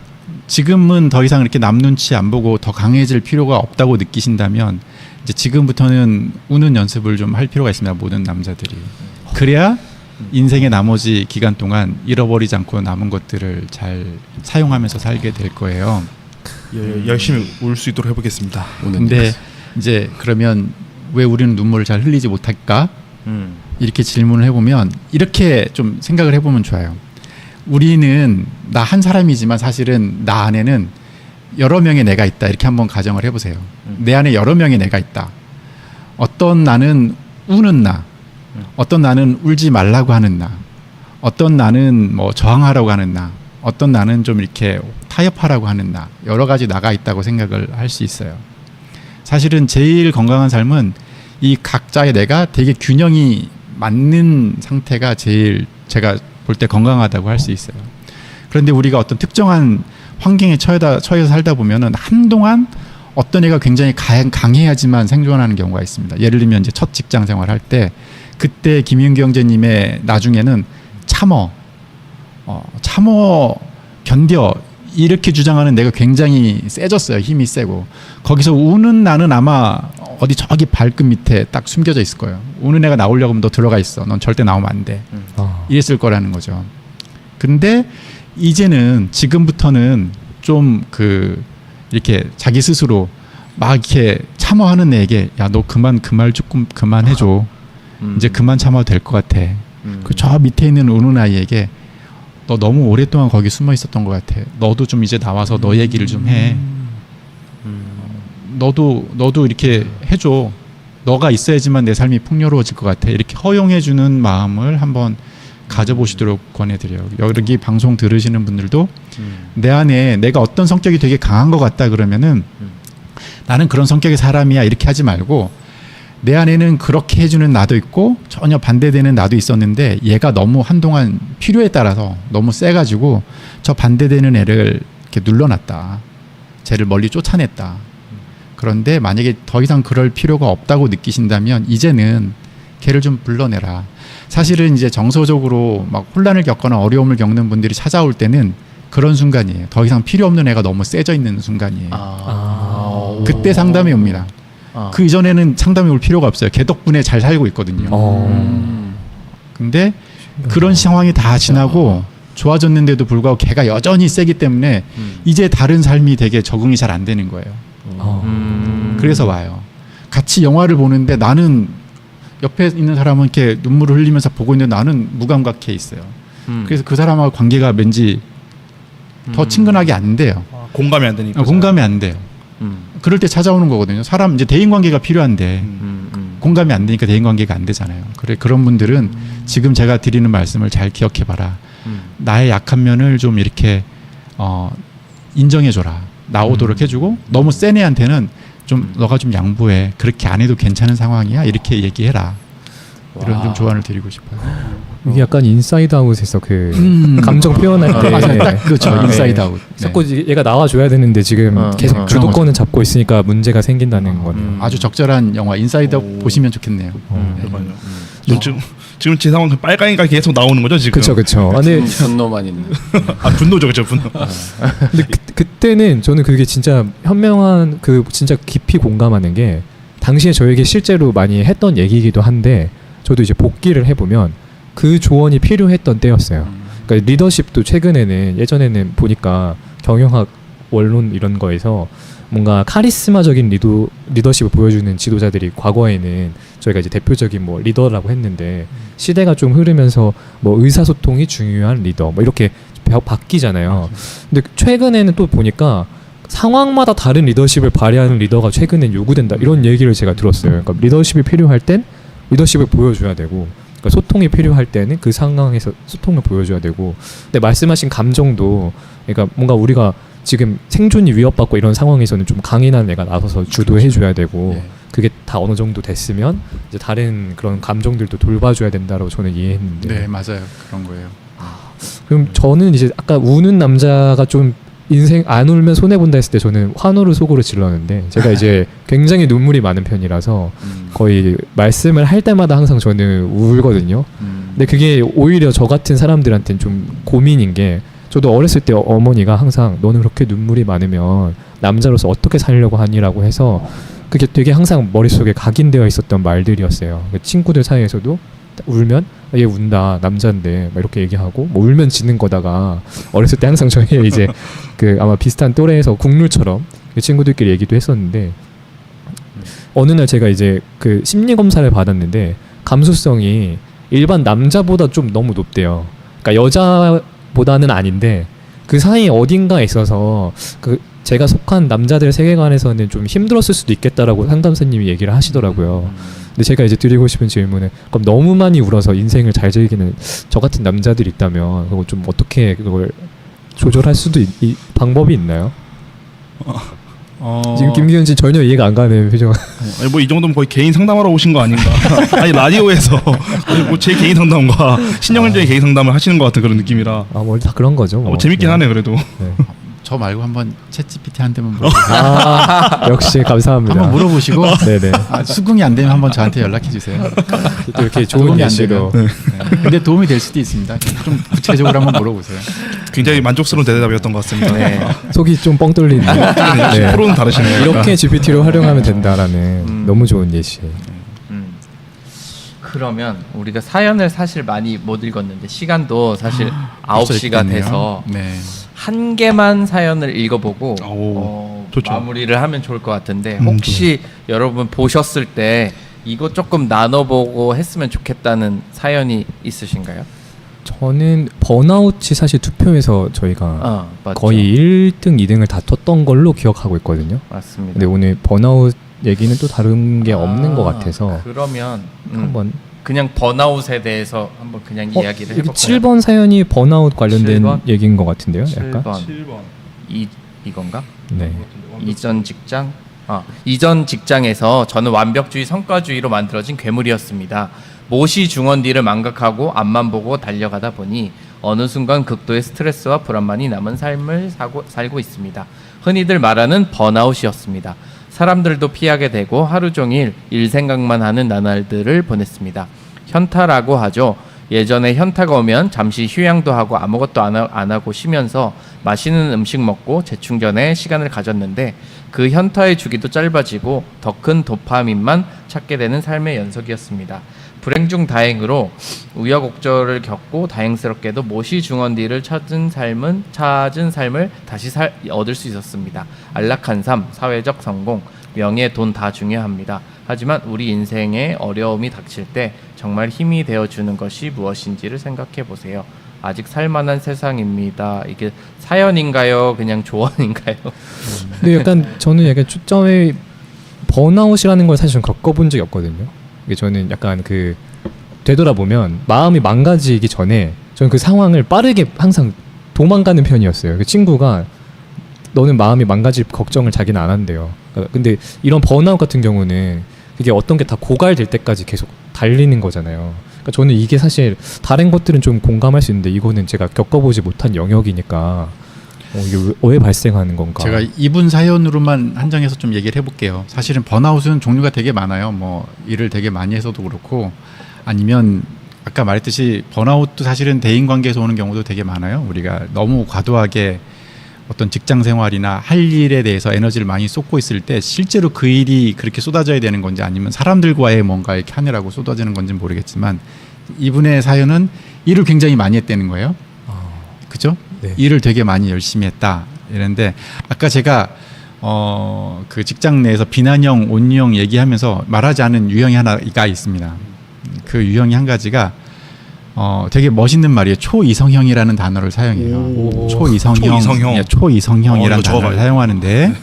Speaker 4: 지금은 더 이상 이렇게 남 눈치 안 보고 더 강해질 필요가 없다고 느끼신다면 이제 지금부터는 우는 연습을 좀 할 필요가 있습니다. 모든 남자들이. 그래야 인생의 나머지 기간 동안 잃어버리지 않고 남은 것들을 잘 사용하면서 살게 될 거예요.
Speaker 3: 열심히 울 수 있도록 해보겠습니다.
Speaker 4: 근데 이제 그러면 왜 우리는 눈물을 잘 흘리지 못할까? 이렇게 질문을 해보면 이렇게 좀 생각을 해보면 좋아요. 우리는 나 한 사람이지만 사실은 나 안에는 여러 명의 내가 있다. 이렇게 한번 가정을 해보세요. 내 안에 여러 명의 내가 있다. 어떤 나는 우는 나, 어떤 나는 울지 말라고 하는 나, 어떤 나는 뭐 저항하라고 하는 나, 어떤 나는 좀 이렇게 타협하라고 하는 나, 여러 가지 나가 있다고 생각을 할 수 있어요. 사실은 제일 건강한 삶은 이 각자의 내가 되게 균형이 맞는 상태가 제일 제가 볼 때 건강하다고 할 수 있어요. 그런데 우리가 어떤 특정한 환경에 처해서 살다 보면은 한동안 어떤 애가 굉장히 강해야지만 생존하는 경우가 있습니다. 예를 들면 이제 첫 직장 생활할 때 그때 김윤규 형제님의 나중에는 참어 견뎌 이렇게 주장하는 내가 굉장히 세졌어요. 힘이 세고 거기서 우는 나는 아마 어디 저기 발끝 밑에 딱 숨겨져 있을 거예요. 우는 애가 나오려고 하면 너 들어가 있어. 넌 절대 나오면 안 돼. 이랬을 거라는 거죠. 근데 이제는 지금부터는 좀 이렇게 자기 스스로 막 이렇게 참어하는 애에게 야 너 그 말 조금 그만해줘. 이제 그만 참아도 될 것 같아. 그 저 밑에 있는 어느 아이에게 너 너무 오랫동안 거기 숨어 있었던 것 같아. 너도 좀 이제 나와서 너 얘기를 좀 해. 너도 이렇게 해줘. 너가 있어야지만 내 삶이 풍요로워질 것 같아. 이렇게 허용해주는 마음을 한번 가져보시도록 권해드려요. 여기 방송 들으시는 분들도 내 안에 내가 어떤 성격이 되게 강한 것 같다 그러면은 나는 그런 성격의 사람이야 이렇게 하지 말고 내 안에는 그렇게 해주는 나도 있고 전혀 반대되는 나도 있었는데 얘가 너무 한동안 필요에 따라서 너무 세가지고 저 반대되는 애를 이렇게 눌러놨다. 쟤를 멀리 쫓아냈다. 그런데 만약에 더 이상 그럴 필요가 없다고 느끼신다면 이제는 걔를 좀 불러내라. 사실은 이제 정서적으로 막 혼란을 겪거나 어려움을 겪는 분들이 찾아올 때는 그런 순간이에요. 더 이상 필요 없는 애가 너무 세져 있는 순간이에요. 그때 상담이 옵니다. 그 이전에는 상담이 올 필요가 없어요. 걔 덕분에 잘 살고 있거든요. 근데 그런 상황이 다 지나고 좋아졌는데도 불구하고 걔가 여전히 세기 때문에 이제 다른 삶이 되게 적응이 잘 안 되는 거예요. 그래서 와요. 같이 영화를 보는데 나는 옆에 있는 사람은 이렇게 눈물을 흘리면서 보고 있는데 나는 무감각해 있어요. 그래서 그 사람하고 관계가 왠지 더 친근하게 안 돼요.
Speaker 3: 공감이 안 되니까.
Speaker 4: 공감이 안 돼요. 그럴 때 찾아오는 거거든요. 사람 이제 대인 관계가 필요한데 공감이 안 되니까 대인 관계가 안 되잖아요. 그런 분들은 지금 제가 드리는 말씀을 잘 기억해 봐라. 나의 약한 면을 좀 이렇게 인정해 줘라. 나오도록 해주고 너무 센 애한테는 좀 너가 좀 양보해. 그렇게 안 해도 괜찮은 상황이야. 이렇게 얘기해라. 이런 좀 조언을 드리고 싶어요.
Speaker 2: 이게 약간 인사이드 아웃에서 그 감정 표현할 때
Speaker 4: 맞아요. 딱 그렇죠. 인사이드 아웃. 네.
Speaker 2: 자꾸 얘가 나와줘야 되는데 지금 계속 주도권을 잡고 있으니까 문제가 생긴다는 거는
Speaker 4: 아주 적절한 영화 인사이드 아웃 보시면 좋겠네요.
Speaker 3: 지금 제 상황 그 빨강이가 계속 나오는 거죠 지금.
Speaker 2: 그렇죠. 근데
Speaker 1: 분노만 있는.
Speaker 3: 분노죠, 그렇죠, 분노.
Speaker 2: 근데 그때는 저는 그게 진짜 현명한 그 진짜 깊이 공감하는 게 당시에 저에게 실제로 많이 했던 얘기이기도 한데 저도 이제 복기를 해보면 그 조언이 필요했던 때였어요. 그러니까 리더십도 최근에는 예전에는 보니까 경영학 원론 이런 거에서 뭔가 카리스마적인 리더십을 보여주는 지도자들이 과거에는 저희가 이제 대표적인 뭐 리더라고 했는데 시대가 좀 흐르면서 뭐 의사소통이 중요한 리더 뭐 이렇게 바뀌잖아요. 근데 최근에는 또 보니까 상황마다 다른 리더십을 발휘하는 리더가 최근엔 요구된다 이런 얘기를 제가 들었어요. 그러니까 리더십이 필요할 땐 리더십을 보여줘야 되고 그러니까 소통이 필요할 때는 그 상황에서 소통을 보여줘야 되고 근데 말씀하신 감정도 그러니까 뭔가 우리가 지금 생존이 위협받고 이런 상황에서는 좀 강인한 애가 나서서 주도해줘야 되고
Speaker 4: 예.
Speaker 2: 그게 다 어느 정도 됐으면 이제 다른 그런 감정들도 돌봐줘야 된다고 저는 이해했는데
Speaker 4: 네, 맞아요. 그런 거예요.
Speaker 2: 그럼 저는 이제 아까 우는 남자가 좀 인생 안 울면 손해 본다 했을 때 저는 환호를 속으로 질렀는데 제가 이제 굉장히 눈물이 많은 편이라서 거의 말씀을 할 때마다 항상 저는 울거든요. 근데 그게 오히려 저 같은 사람들한테는 좀 고민인 게 저도 어렸을 때 어머니가 항상 너는 그렇게 눈물이 많으면 남자로서 어떻게 살려고 하니라고 해서 그게 되게 항상 머릿속에 각인되어 있었던 말들이었어요. 친구들 사이에서도 울면 얘 운다 남자인데 막 이렇게 얘기하고 뭐 울면 지는 거다가 어렸을 때 항상 저희 이제 그 아마 비슷한 또래에서 국룰처럼 그 친구들끼리 얘기도 했었는데 어느 날 제가 이제 그 심리 검사를 받았는데 감수성이 일반 남자보다 좀 너무 높대요. 그러니까 여자보다는 아닌데 그 사이 어딘가에 있어서 그 제가 속한 남자들 세계관에서는 좀 힘들었을 수도 있겠다라고 상담사님이 얘기를 하시더라고요. 근데 제가 이제 드리고 싶은 질문은 그럼 너무 많이 울어서 인생을 잘 즐기는 저 같은 남자들이 있다면 그거 좀 어떻게 그걸 조절할 수도 방법이 있나요? 지금 김기현 씨 전혀 이해가 안 가는 표정.
Speaker 3: 뭐 이 정도면 거의 개인 상담하러 오신 거 아닌가? 아니 라디오에서 뭐 제 개인 상담과 신영일대의 개인 상담을 하시는 것 같은 그런 느낌이라.
Speaker 2: 뭐 다 그런 거죠. 뭐.
Speaker 3: 재밌긴 하네 그래도.
Speaker 2: 네.
Speaker 4: 저 말고 한번 챗GPT 한 대만 물어보세요.
Speaker 2: 역시 감사합니다.
Speaker 4: 한번 물어보시고
Speaker 2: 네네.
Speaker 4: 수긍이 안 되면 한번 저한테 연락해 주세요.
Speaker 2: 또 이렇게 좋은
Speaker 4: 도움이 안
Speaker 2: 예시로.
Speaker 4: 되면. 네. 근데 도움이 될 수도 있습니다. 좀 구체적으로 한번 물어보세요.
Speaker 3: 굉장히 만족스러운 대답이었던 것 같습니다.
Speaker 1: 네.
Speaker 2: 속이 좀 뻥 뚫리는. 네.
Speaker 3: 프로는 다르시네요.
Speaker 2: 이렇게 GPT로 활용하면 된다라는 너무 좋은 예시.
Speaker 1: 그러면 우리가 사연을 사실 많이 못 읽었는데 시간도 사실
Speaker 4: 벌써
Speaker 1: 9시가
Speaker 4: 읽겠네요.
Speaker 1: 돼서
Speaker 4: 네.
Speaker 1: 한 개만 사연을 읽어보고
Speaker 3: 오, 좋죠.
Speaker 1: 마무리를 하면 좋을 것 같은데 혹시 여러분 보셨을 때 이거 조금 나눠보고 했으면 좋겠다는 사연이 있으신가요?
Speaker 2: 저는 번아웃이 사실 투표에서 저희가
Speaker 1: 맞죠.
Speaker 2: 거의 1등, 2등을 다퉜던 걸로 기억하고 있거든요.
Speaker 1: 맞습니다.
Speaker 2: 근데 오늘 번아웃 얘기는 또 다른 게 없는 것 같아서
Speaker 1: 그러면
Speaker 2: 한번
Speaker 1: 그냥 번아웃에 대해서 한번 그냥 이야기를
Speaker 2: 여기
Speaker 1: 해볼까요?
Speaker 2: 7번 사연이 번아웃 관련된
Speaker 1: 7번?
Speaker 2: 얘기인 것 같은데요. 약간
Speaker 1: 7번 이건가?
Speaker 2: 네.
Speaker 1: 이전 직장? 이전 직장에서 저는 완벽주의 성과주의로 만들어진 괴물이었습니다. 모시 중원디를 망각하고 앞만 보고 달려가다 보니 어느 순간 극도의 스트레스와 불안만이 남은 삶을 살고 있습니다. 흔히들 말하는 번아웃이었습니다. 사람들도 피하게 되고 하루 종일 일 생각만 하는 나날들을 보냈습니다. 현타라고 하죠. 예전에 현타가 오면 잠시 휴양도 하고 아무것도 안 하고 쉬면서 맛있는 음식 먹고 재충전에 시간을 가졌는데 그 현타의 주기도 짧아지고 더 큰 도파민만 찾게 되는 삶의 연속이었습니다. 불행 중 다행으로 우여곡절을 겪고 다행스럽게도 모시 중원디를 찾은 삶을 다시 얻을 수 있었습니다. 안락한 삶, 사회적 성공, 명예, 돈 다 중요합니다. 하지만 우리 인생에 어려움이 닥칠 때 정말 힘이 되어주는 것이 무엇인지를 생각해 보세요. 아직 살만한 세상입니다. 이게 사연인가요? 그냥 조언인가요?
Speaker 2: 근데 약간 저는 약간 초점에 번아웃이라는 걸 사실 좀 겪어본 적이 없거든요. 이게 저는 약간 그 되돌아보면 마음이 망가지기 전에 저는 그 상황을 빠르게 항상 도망가는 편이었어요. 그 친구가 너는 마음이 망가질 걱정을 자기는 안 한대요. 근데 이런 번아웃 같은 경우는 그게 어떤 게 다 고갈될 때까지 계속 달리는 거잖아요. 그러니까 저는 이게 사실 다른 것들은 좀 공감할 수 있는데 이거는 제가 겪어보지 못한 영역이니까 이게 왜 발생하는 건가?
Speaker 4: 제가 이분 사연으로만 한정해서 좀 얘기를 해볼게요. 사실은 번아웃은 종류가 되게 많아요. 뭐 일을 되게 많이 해서도 그렇고 아니면 아까 말했듯이 번아웃도 사실은 대인관계에서 오는 경우도 되게 많아요. 우리가 너무 과도하게 어떤 직장 생활이나 할 일에 대해서 에너지를 많이 쏟고 있을 때 실제로 그 일이 그렇게 쏟아져야 되는 건지 아니면 사람들과의 뭔가 이렇게 하느라고 쏟아지는 건지는 모르겠지만 이분의 사연은 일을 굉장히 많이 했다는 거예요. 그죠?
Speaker 2: 네.
Speaker 4: 일을 되게 많이 열심히 했다 이랬는데 아까 제가 그 직장 내에서 비난형, 온유형 얘기하면서 말하지 않은 유형이 하나가 있습니다. 그 유형이 한 가지가 되게 멋있는 말이에요. 초이성형이라는 단어를 사용해요. 초이성형. 초이성형이라는 단어를 사용하는데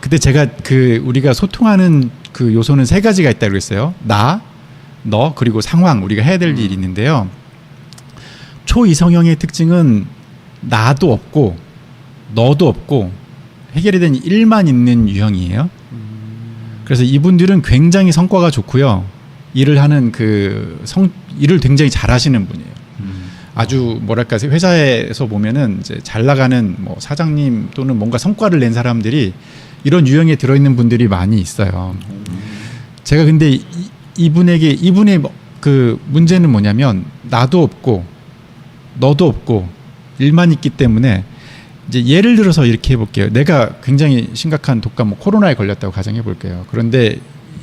Speaker 4: 그때 제가 우리가 소통하는 그 요소는 세 가지가 있다고 그랬어요. 나, 너, 그리고 상황. 우리가 해야 될 일이 있는데요. 초이성형의 특징은 나도 없고 너도 없고 해결이 된 일만 있는 유형이에요. 그래서 이분들은 굉장히 성과가 좋고요. 일을 하는 일을 굉장히 잘하시는 분이에요. 아주 뭐랄까 회사에서 보면은 이제 잘 나가는 뭐 사장님 또는 뭔가 성과를 낸 사람들이 이런 유형에 들어있는 분들이 많이 있어요. 제가 근데 이분의 그 문제는 뭐냐면 나도 없고 너도 없고 일만 있기 때문에 이제 예를 들어서 이렇게 해볼게요. 내가 굉장히 심각한 독감 코로나에 걸렸다고 가정해 볼게요. 그런데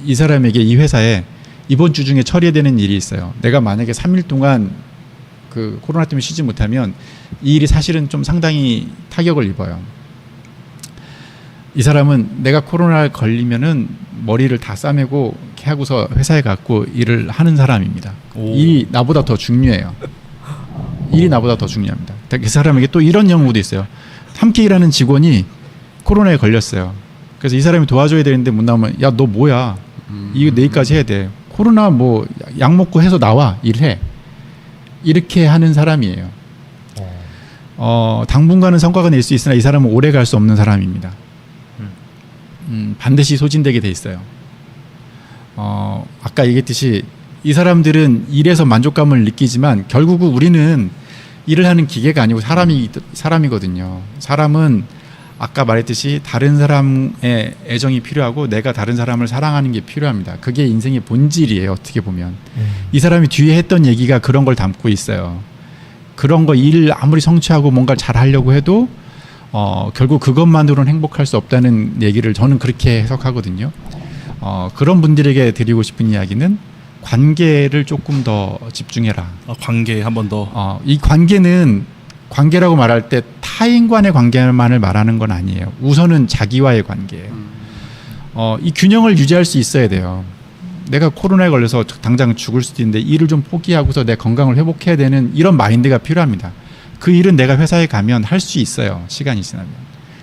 Speaker 4: 이 사람에게 이 회사에 이번 주 중에 처리해야 되는 일이 있어요. 내가 만약에 3일 동안 그 코로나 때문에 쉬지 못하면 이 일이 사실은 좀 상당히 타격을 입어요. 이 사람은 내가 코로나에 걸리면은 머리를 다 싸매고 이렇게 하고서 회사에 갖고 일을 하는 사람입니다. 일이 나보다 더 중요해요. 일이 나보다 더 중요합니다. 그 사람에게 또 이런 경우도 있어요. 함께 일하는 직원이 코로나에 걸렸어요. 그래서 이 사람이 도와줘야 되는데 못 나오면 야 너 뭐야? 이거 내일까지 해야 돼. 코로나 뭐 약 먹고 해서 나와 일해. 이렇게 하는 사람이에요. 당분간은 성과가 낼 수 있으나 이 사람은 오래 갈 수 없는 사람입니다. 반드시 소진되게 돼 있어요. 아까 얘기했듯이 이 사람들은 일에서 만족감을 느끼지만 결국은 우리는 일을 하는 기계가 아니고 사람이거든요. 사람은 아까 말했듯이 다른 사람의 애정이 필요하고 내가 다른 사람을 사랑하는 게 필요합니다. 그게 인생의 본질이에요. 어떻게 보면. 이 사람이 뒤에 했던 얘기가 그런 걸 담고 있어요. 그런 거 일을 아무리 성취하고 뭔가를 잘 하려고 해도 결국 그것만으로는 행복할 수 없다는 얘기를 저는 그렇게 해석하거든요. 그런 분들에게 드리고 싶은 이야기는 관계를 조금 더 집중해라.
Speaker 3: 관계 한 번 더.
Speaker 4: 이 관계라고 말할 때 타인간의 관계만을 말하는 건 아니에요. 우선은 자기와의 관계예요. 이 균형을 유지할 수 있어야 돼요. 내가 코로나에 걸려서 당장 죽을 수도 있는데 일을 좀 포기하고서 내 건강을 회복해야 되는 이런 마인드가 필요합니다. 그 일은 내가 회사에 가면 할 수 있어요. 시간이 지나면.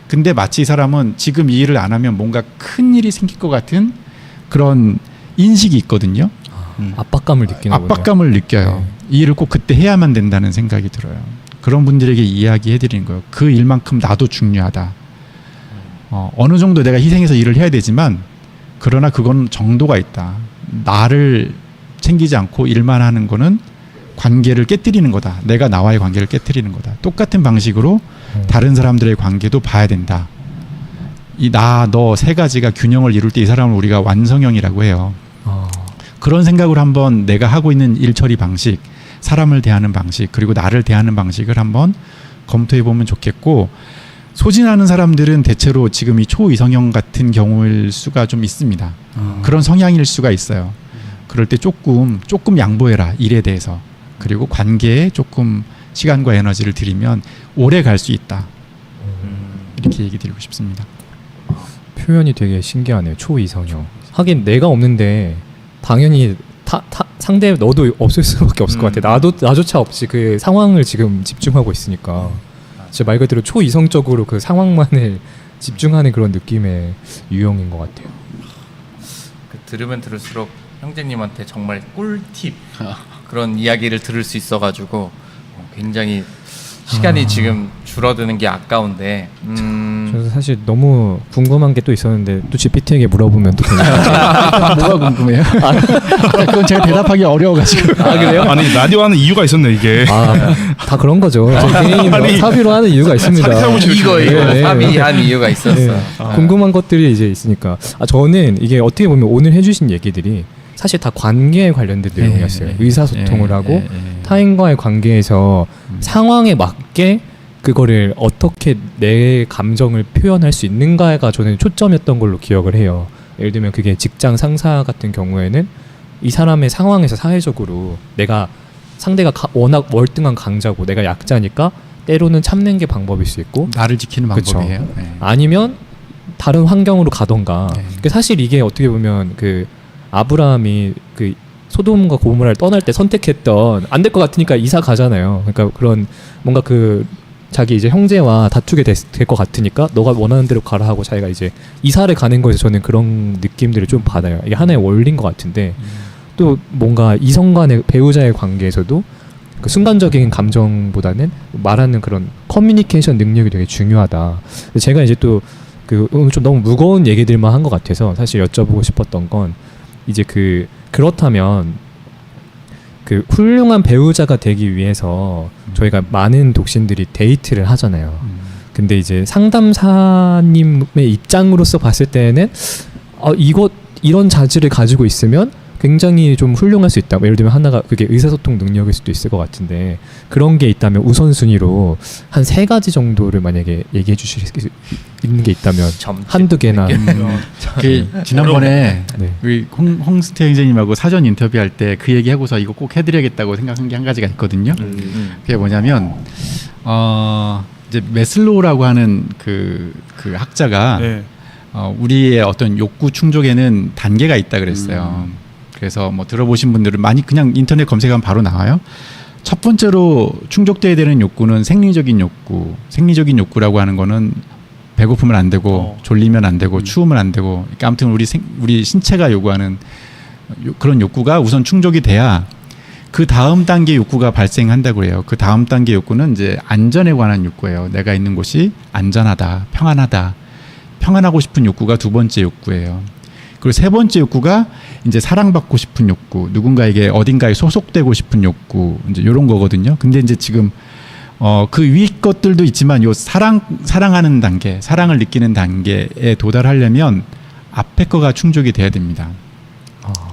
Speaker 4: 근데 마치 이 사람은 지금 이 일을 안 하면 뭔가 큰 일이 생길 것 같은 그런 인식이 있거든요.
Speaker 2: 압박감을 느끼는 거예요.
Speaker 4: 압박감을 느껴요. 이 일을 꼭 그때 해야만 된다는 생각이 들어요. 그런 분들에게 이야기해 드리는 거예요. 그 일만큼 나도 중요하다. 어느 정도 내가 희생해서 일을 해야 되지만 그러나 그건 정도가 있다. 나를 챙기지 않고 일만 하는 거는 관계를 깨뜨리는 거다. 내가 나와의 관계를 깨뜨리는 거다. 똑같은 방식으로 다른 사람들의 관계도 봐야 된다. 이 나, 너 세 가지가 균형을 이룰 때 이 사람을 우리가 완성형이라고 해요. 그런 생각으로 한번 내가 하고 있는 일 처리 방식, 사람을 대하는 방식, 그리고 나를 대하는 방식을 한번 검토해 보면 좋겠고, 소진하는 사람들은 대체로 지금 이 초이성형 같은 경우일 수가 좀 있습니다. 그런 성향일 수가 있어요. 그럴 때 조금 양보해라, 일에 대해서. 그리고 관계에 조금 시간과 에너지를 들이면 오래 갈 수 있다. 이렇게 얘기 드리고 싶습니다.
Speaker 2: 표현이 되게 신기하네요. 초이성형. 하긴 내가 없는데 당연히 상대 너도 없을 수밖에 없을 것 같아. 나조차 없이 그 상황을 지금 집중하고 있으니까 진짜 말 그대로 초이성적으로 그 상황만을 집중하는 그런 느낌의 유형인 것 같아요.
Speaker 1: 들으면 들을수록 형제님한테 정말 꿀팁 그런 이야기를 들을 수 있어가지고 굉장히 시간이 지금 줄어드는 게 아까운데
Speaker 2: 저는 사실 너무 궁금한 게 또 있었는데 또 GPT에게 물어보면 또 되니까.
Speaker 4: 뭐가 궁금해요? 그건 제가 대답하기 어려워가지고.
Speaker 2: 그래요?
Speaker 3: 아니 라디오 하는 이유가 있었네 이게.
Speaker 2: 다 그런 거죠. 개인 사비로 하는 이유가 있습니다.
Speaker 1: 이거
Speaker 2: 네.
Speaker 1: 합의한 이유가 있었어.
Speaker 2: 네. 궁금한 것들이 이제 있으니까. 저는 이게 어떻게 보면 오늘 해주신 얘기들이 사실 다 관계에 관련된 내용이었어요. 의사소통을 하고 타인과의 관계에서 상황에 맞게 그거를 어떻게 내 감정을 표현할 수 있는가가 저는 초점이었던 걸로 기억을 해요. 예를 들면 그게 직장 상사 같은 경우에는 이 사람의 상황에서 사회적으로 내가 상대가 워낙 월등한 강자고 내가 약자니까 때로는 참는 게 방법일 수 있고
Speaker 4: 나를 지키는
Speaker 2: 그쵸.
Speaker 4: 방법이에요. 네.
Speaker 2: 아니면 다른 환경으로 가던가. 사실 이게 어떻게 보면 그 아브라함이 그 소돔과 고모라를 떠날 때 선택했던 안 될 것 같으니까 이사 가잖아요. 그러니까 그런 뭔가 그 자기 이제 형제와 다투게 될 것 같으니까 너가 원하는 대로 가라 하고 자기가 이제 이사를 가는 거에서 저는 그런 느낌들을 좀 받아요. 이게 하나의 원리인 것 같은데 또 뭔가 이성 간의 배우자의 관계에서도 그 순간적인 감정보다는 말하는 그런 커뮤니케이션 능력이 되게 중요하다. 제가 이제 또 그 좀 너무 무거운 얘기들만 한 것 같아서 사실 여쭤보고 싶었던 건 이제 그렇다면 그 훌륭한 배우자가 되기 위해서 저희가 많은 독신들이 데이트를 하잖아요. 근데 이제 상담사님의 입장으로서 봤을 때는 이런 자질을 가지고 있으면 굉장히 좀 훌륭할 수 있다. 예를 들면 하나가 그게 의사소통 능력일 수도 있을 것 같은데 그런 게 있다면 우선순위로 한 3가지 정도를 만약에 얘기해 주실 수 있는 게 있다면 한두 개나.
Speaker 4: 지난번에
Speaker 2: 네.
Speaker 4: 우리 홍스태 형제님하고 사전 인터뷰할 때 그 얘기하고서 이거 꼭 해드려야겠다고 생각한 게 한 가지가 있거든요. 그게 뭐냐면 이제 메슬로우라고 하는 그 학자가
Speaker 3: 네.
Speaker 4: 우리의 어떤 욕구 충족에는 단계가 있다 그랬어요. 그래서 뭐 들어보신 분들은 많이 그냥 인터넷 검색하면 바로 나와요. 첫 번째로 충족돼야 되는 욕구는 생리적인 욕구. 생리적인 욕구라고 하는 거는 배고프면 안 되고 졸리면 안 되고 추우면 안 되고. 그러니까 아무튼 우리 신체가 요구하는 그런 욕구가 우선 충족이 돼야 그 다음 단계 욕구가 발생한다고 해요. 그 다음 단계 욕구는 이제 안전에 관한 욕구예요. 내가 있는 곳이 안전하다, 평안하다. 평안하고 싶은 욕구가 2번째 욕구예요. 그리고 3번째 욕구가 이제 사랑받고 싶은 욕구, 누군가에게 어딘가에 소속되고 싶은 욕구, 이제 이런 거거든요. 근데 이제 지금 그 위 것들도 있지만 요 사랑하는 단계, 사랑을 느끼는 단계에 도달하려면 앞에 거가 충족이 돼야 됩니다.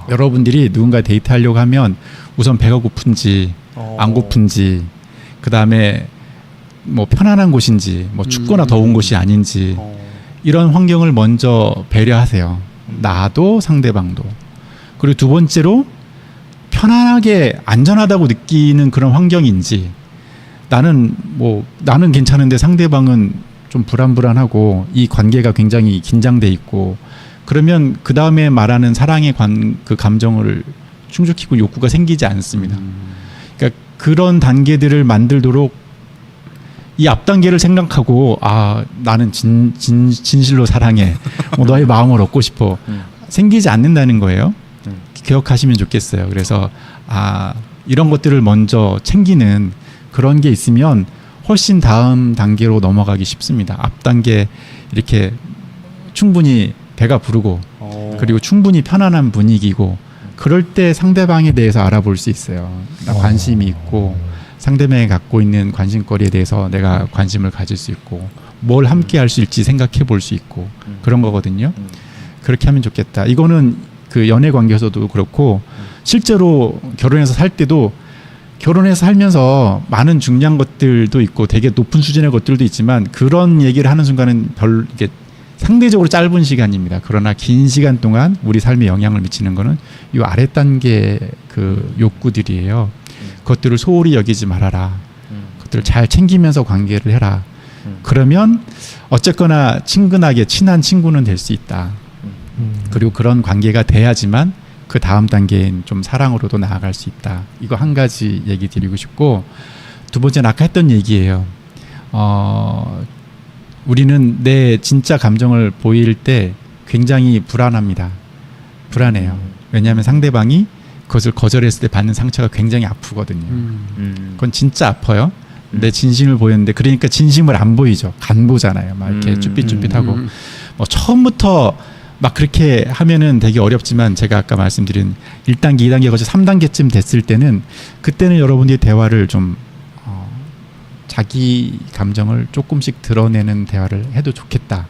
Speaker 4: 여러분들이 누군가 데이트하려고 하면 우선 배가 고픈지 안 고픈지, 그 다음에 뭐 편안한 곳인지, 뭐 춥거나 더운 곳이 아닌지 이런 환경을 먼저 배려하세요. 나도 상대방도. 그리고 2번째로 편안하게 안전하다고 느끼는 그런 환경인지, 나는 괜찮은데 상대방은 좀 불안불안하고 이 관계가 굉장히 긴장돼 있고 그러면 그 다음에 말하는 사랑의 그 감정을 충족시키고 욕구가 생기지 않습니다. 그러니까 그런 단계들을 만들도록 이 앞 단계를 생각하고 나는 진실로 사랑해, 너의 마음을 얻고 싶어 생기지 않는다는 거예요. 기억하시면 좋겠어요. 그래서 이런 것들을 먼저 챙기는 그런 게 있으면 훨씬 다음 단계로 넘어가기 쉽습니다. 앞 단계 이렇게 충분히 배가 부르고 그리고 충분히 편안한 분위기고 그럴 때 상대방에 대해서 알아볼 수 있어요. 나 관심이 있고 상대방이 갖고 있는 관심거리에 대해서 내가 관심을 가질 수 있고 뭘 함께 할 수 있을지 생각해 볼 수 있고 그런 거거든요. 그렇게 하면 좋겠다. 이거는 그 연애 관계에서도 그렇고 실제로 결혼해서 살 때도 결혼해서 살면서 많은 중요한 것들도 있고 되게 높은 수준의 것들도 있지만 그런 얘기를 하는 순간은 이게 상대적으로 짧은 시간입니다. 그러나 긴 시간 동안 우리 삶에 영향을 미치는 거는 이 아래 단계 그 욕구들이에요. 그것들을 소홀히 여기지 말아라. 그것들을 잘 챙기면서 관계를 해라. 그러면 어쨌거나 친근하게 친한 친구는 될 수 있다. 그리고 그런 관계가 돼야지만 그 다음 단계인 좀 사랑으로도 나아갈 수 있다. 이거 한 가지 얘기 드리고 싶고 두 번째는 아까 했던 얘기예요. 우리는 내 진짜 감정을 보일 때 굉장히 불안합니다. 불안해요. 왜냐하면 상대방이 그것을 거절했을 때 받는 상처가 굉장히 아프거든요. 그건 진짜 아파요. 내 진심을 보였는데 그러니까 진심을 안 보이죠. 간 보잖아요. 막 이렇게 쭈삣쭈삣하고 뭐 처음부터 막 그렇게 하면은 되게 어렵지만 제가 아까 말씀드린 1단계, 2단계 거쳐 3단계쯤 됐을 때는 그때는 여러분들이 대화를 좀 자기 감정을 조금씩 드러내는 대화를 해도 좋겠다.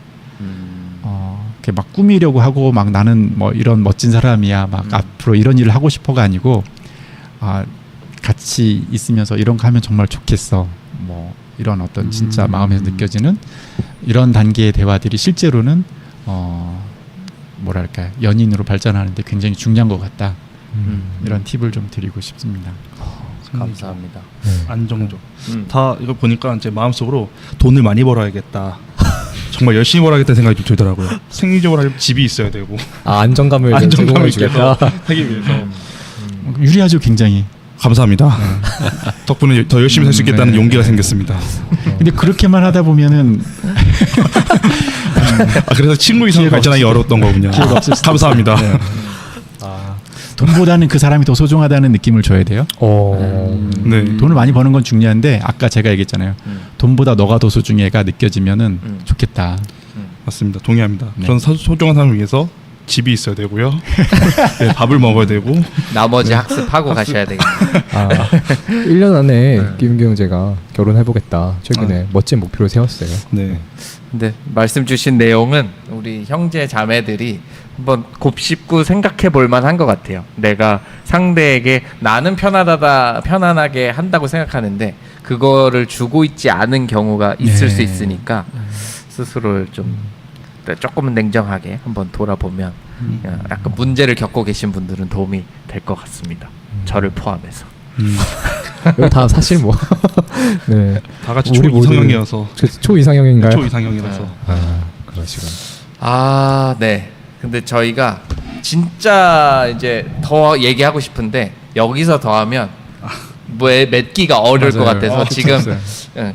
Speaker 4: 이렇게 막 꾸미려고 하고 막 나는 뭐 이런 멋진 사람이야 막 앞으로 이런 일을 하고 싶어가 아니고 같이 있으면서 이런 거 하면 정말 좋겠어. 뭐 이런 어떤 진짜 마음에서 느껴지는 이런 단계의 대화들이 실제로는 뭐랄까 연인으로 발전하는데 굉장히 중요한 것 같다. 이런 팁을 좀 드리고 싶습니다.
Speaker 1: 감사합니다.
Speaker 3: 안정적. 다 이거 보니까 제 마음속으로 돈을 많이 벌어야겠다. 정말 열심히 벌어야겠다는 생각이 좀 들더라고요. 생리적으로 하려면 집이 있어야 되고
Speaker 2: 안정감을 제공해 주겠다.
Speaker 3: 하기 위해서.
Speaker 4: 유리하죠, 굉장히.
Speaker 3: 감사합니다. 덕분에 더 열심히 살 수 있겠다는 용기가 생겼습니다.
Speaker 4: 근데 그렇게만 하다 보면은
Speaker 3: 그래서 친구 이상을 발전하기 어려웠던 거군요. 감사합니다.
Speaker 4: 돈보다는 그 사람이 더 소중하다는 느낌을 줘야 돼요.
Speaker 3: 네.
Speaker 4: 돈을 많이 버는 건 중요한데 아까 제가 얘기했잖아요. 돈보다 너가 더 소중해가 느껴지면은 좋겠다.
Speaker 3: 맞습니다. 동의합니다.
Speaker 4: 네.
Speaker 3: 저는 소중한 사람을 위해서 집이 있어야 되고요. 네, 밥을 먹어야 되고
Speaker 1: 나머지 학습하고 가셔야 되겠네요.
Speaker 2: 1년 안에 김은규 형제가 결혼해보겠다. 최근에 멋진 목표를 세웠어요.
Speaker 3: 네.
Speaker 1: 근데 말씀 주신 내용은 우리 형제 자매들이 한번 곱씹고 생각해 볼 만한 것 같아요. 내가 상대에게 나는 편안하게 한다고 생각하는데 그거를 주고 있지 않은 경우가 있을 수 있으니까 스스로를 좀 조금은 냉정하게 한번 돌아보면 약간 문제를 겪고 계신 분들은 도움이 될 것 같습니다. 저를 포함해서.
Speaker 2: 이거 다 사실 뭐 네.
Speaker 3: 다 같이
Speaker 2: 우리 모두
Speaker 3: 초이상형이어서.
Speaker 2: 초이상형인가요?
Speaker 3: 초이상형이라서.
Speaker 2: 그러시구나.
Speaker 1: 네. 근데 저희가 진짜 이제 더 얘기하고 싶은데 여기서 더하면 맺기가 어려울 것 같아서 지금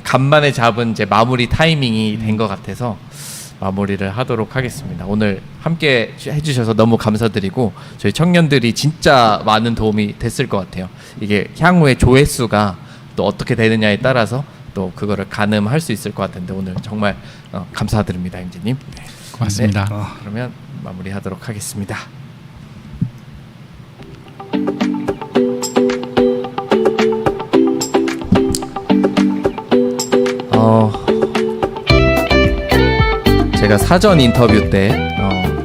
Speaker 1: 간만에 잡은 이제 마무리 타이밍이 된 것 같아서 마무리를 하도록 하겠습니다. 오늘 함께 해주셔서 너무 감사드리고 저희 청년들이 진짜 많은 도움이 됐을 것 같아요. 이게 향후에 조회수가 또 어떻게 되느냐에 따라서 또 그거를 가늠할 수 있을 것 같은데 오늘 정말 감사드립니다, 형제님. 네.
Speaker 4: 고맙습니다.
Speaker 1: 네, 그러면 마무리하도록 하겠습니다. 제가 사전 인터뷰 때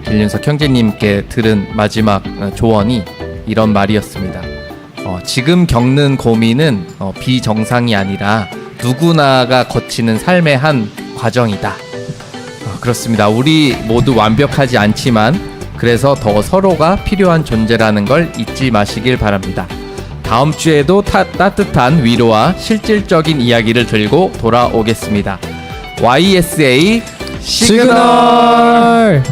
Speaker 1: 길윤석 형제님께 들은 마지막 조언이 이런 말이었습니다. 지금 겪는 고민은 비정상이 아니라 누구나가 거치는 삶의 한 과정이다. 그렇습니다. 우리 모두 완벽하지 않지만 그래서 더 서로가 필요한 존재라는 걸 잊지 마시길 바랍니다. 다음 주에도 따뜻한 위로와 실질적인 이야기를 들고 돌아오겠습니다. YSA 시그널!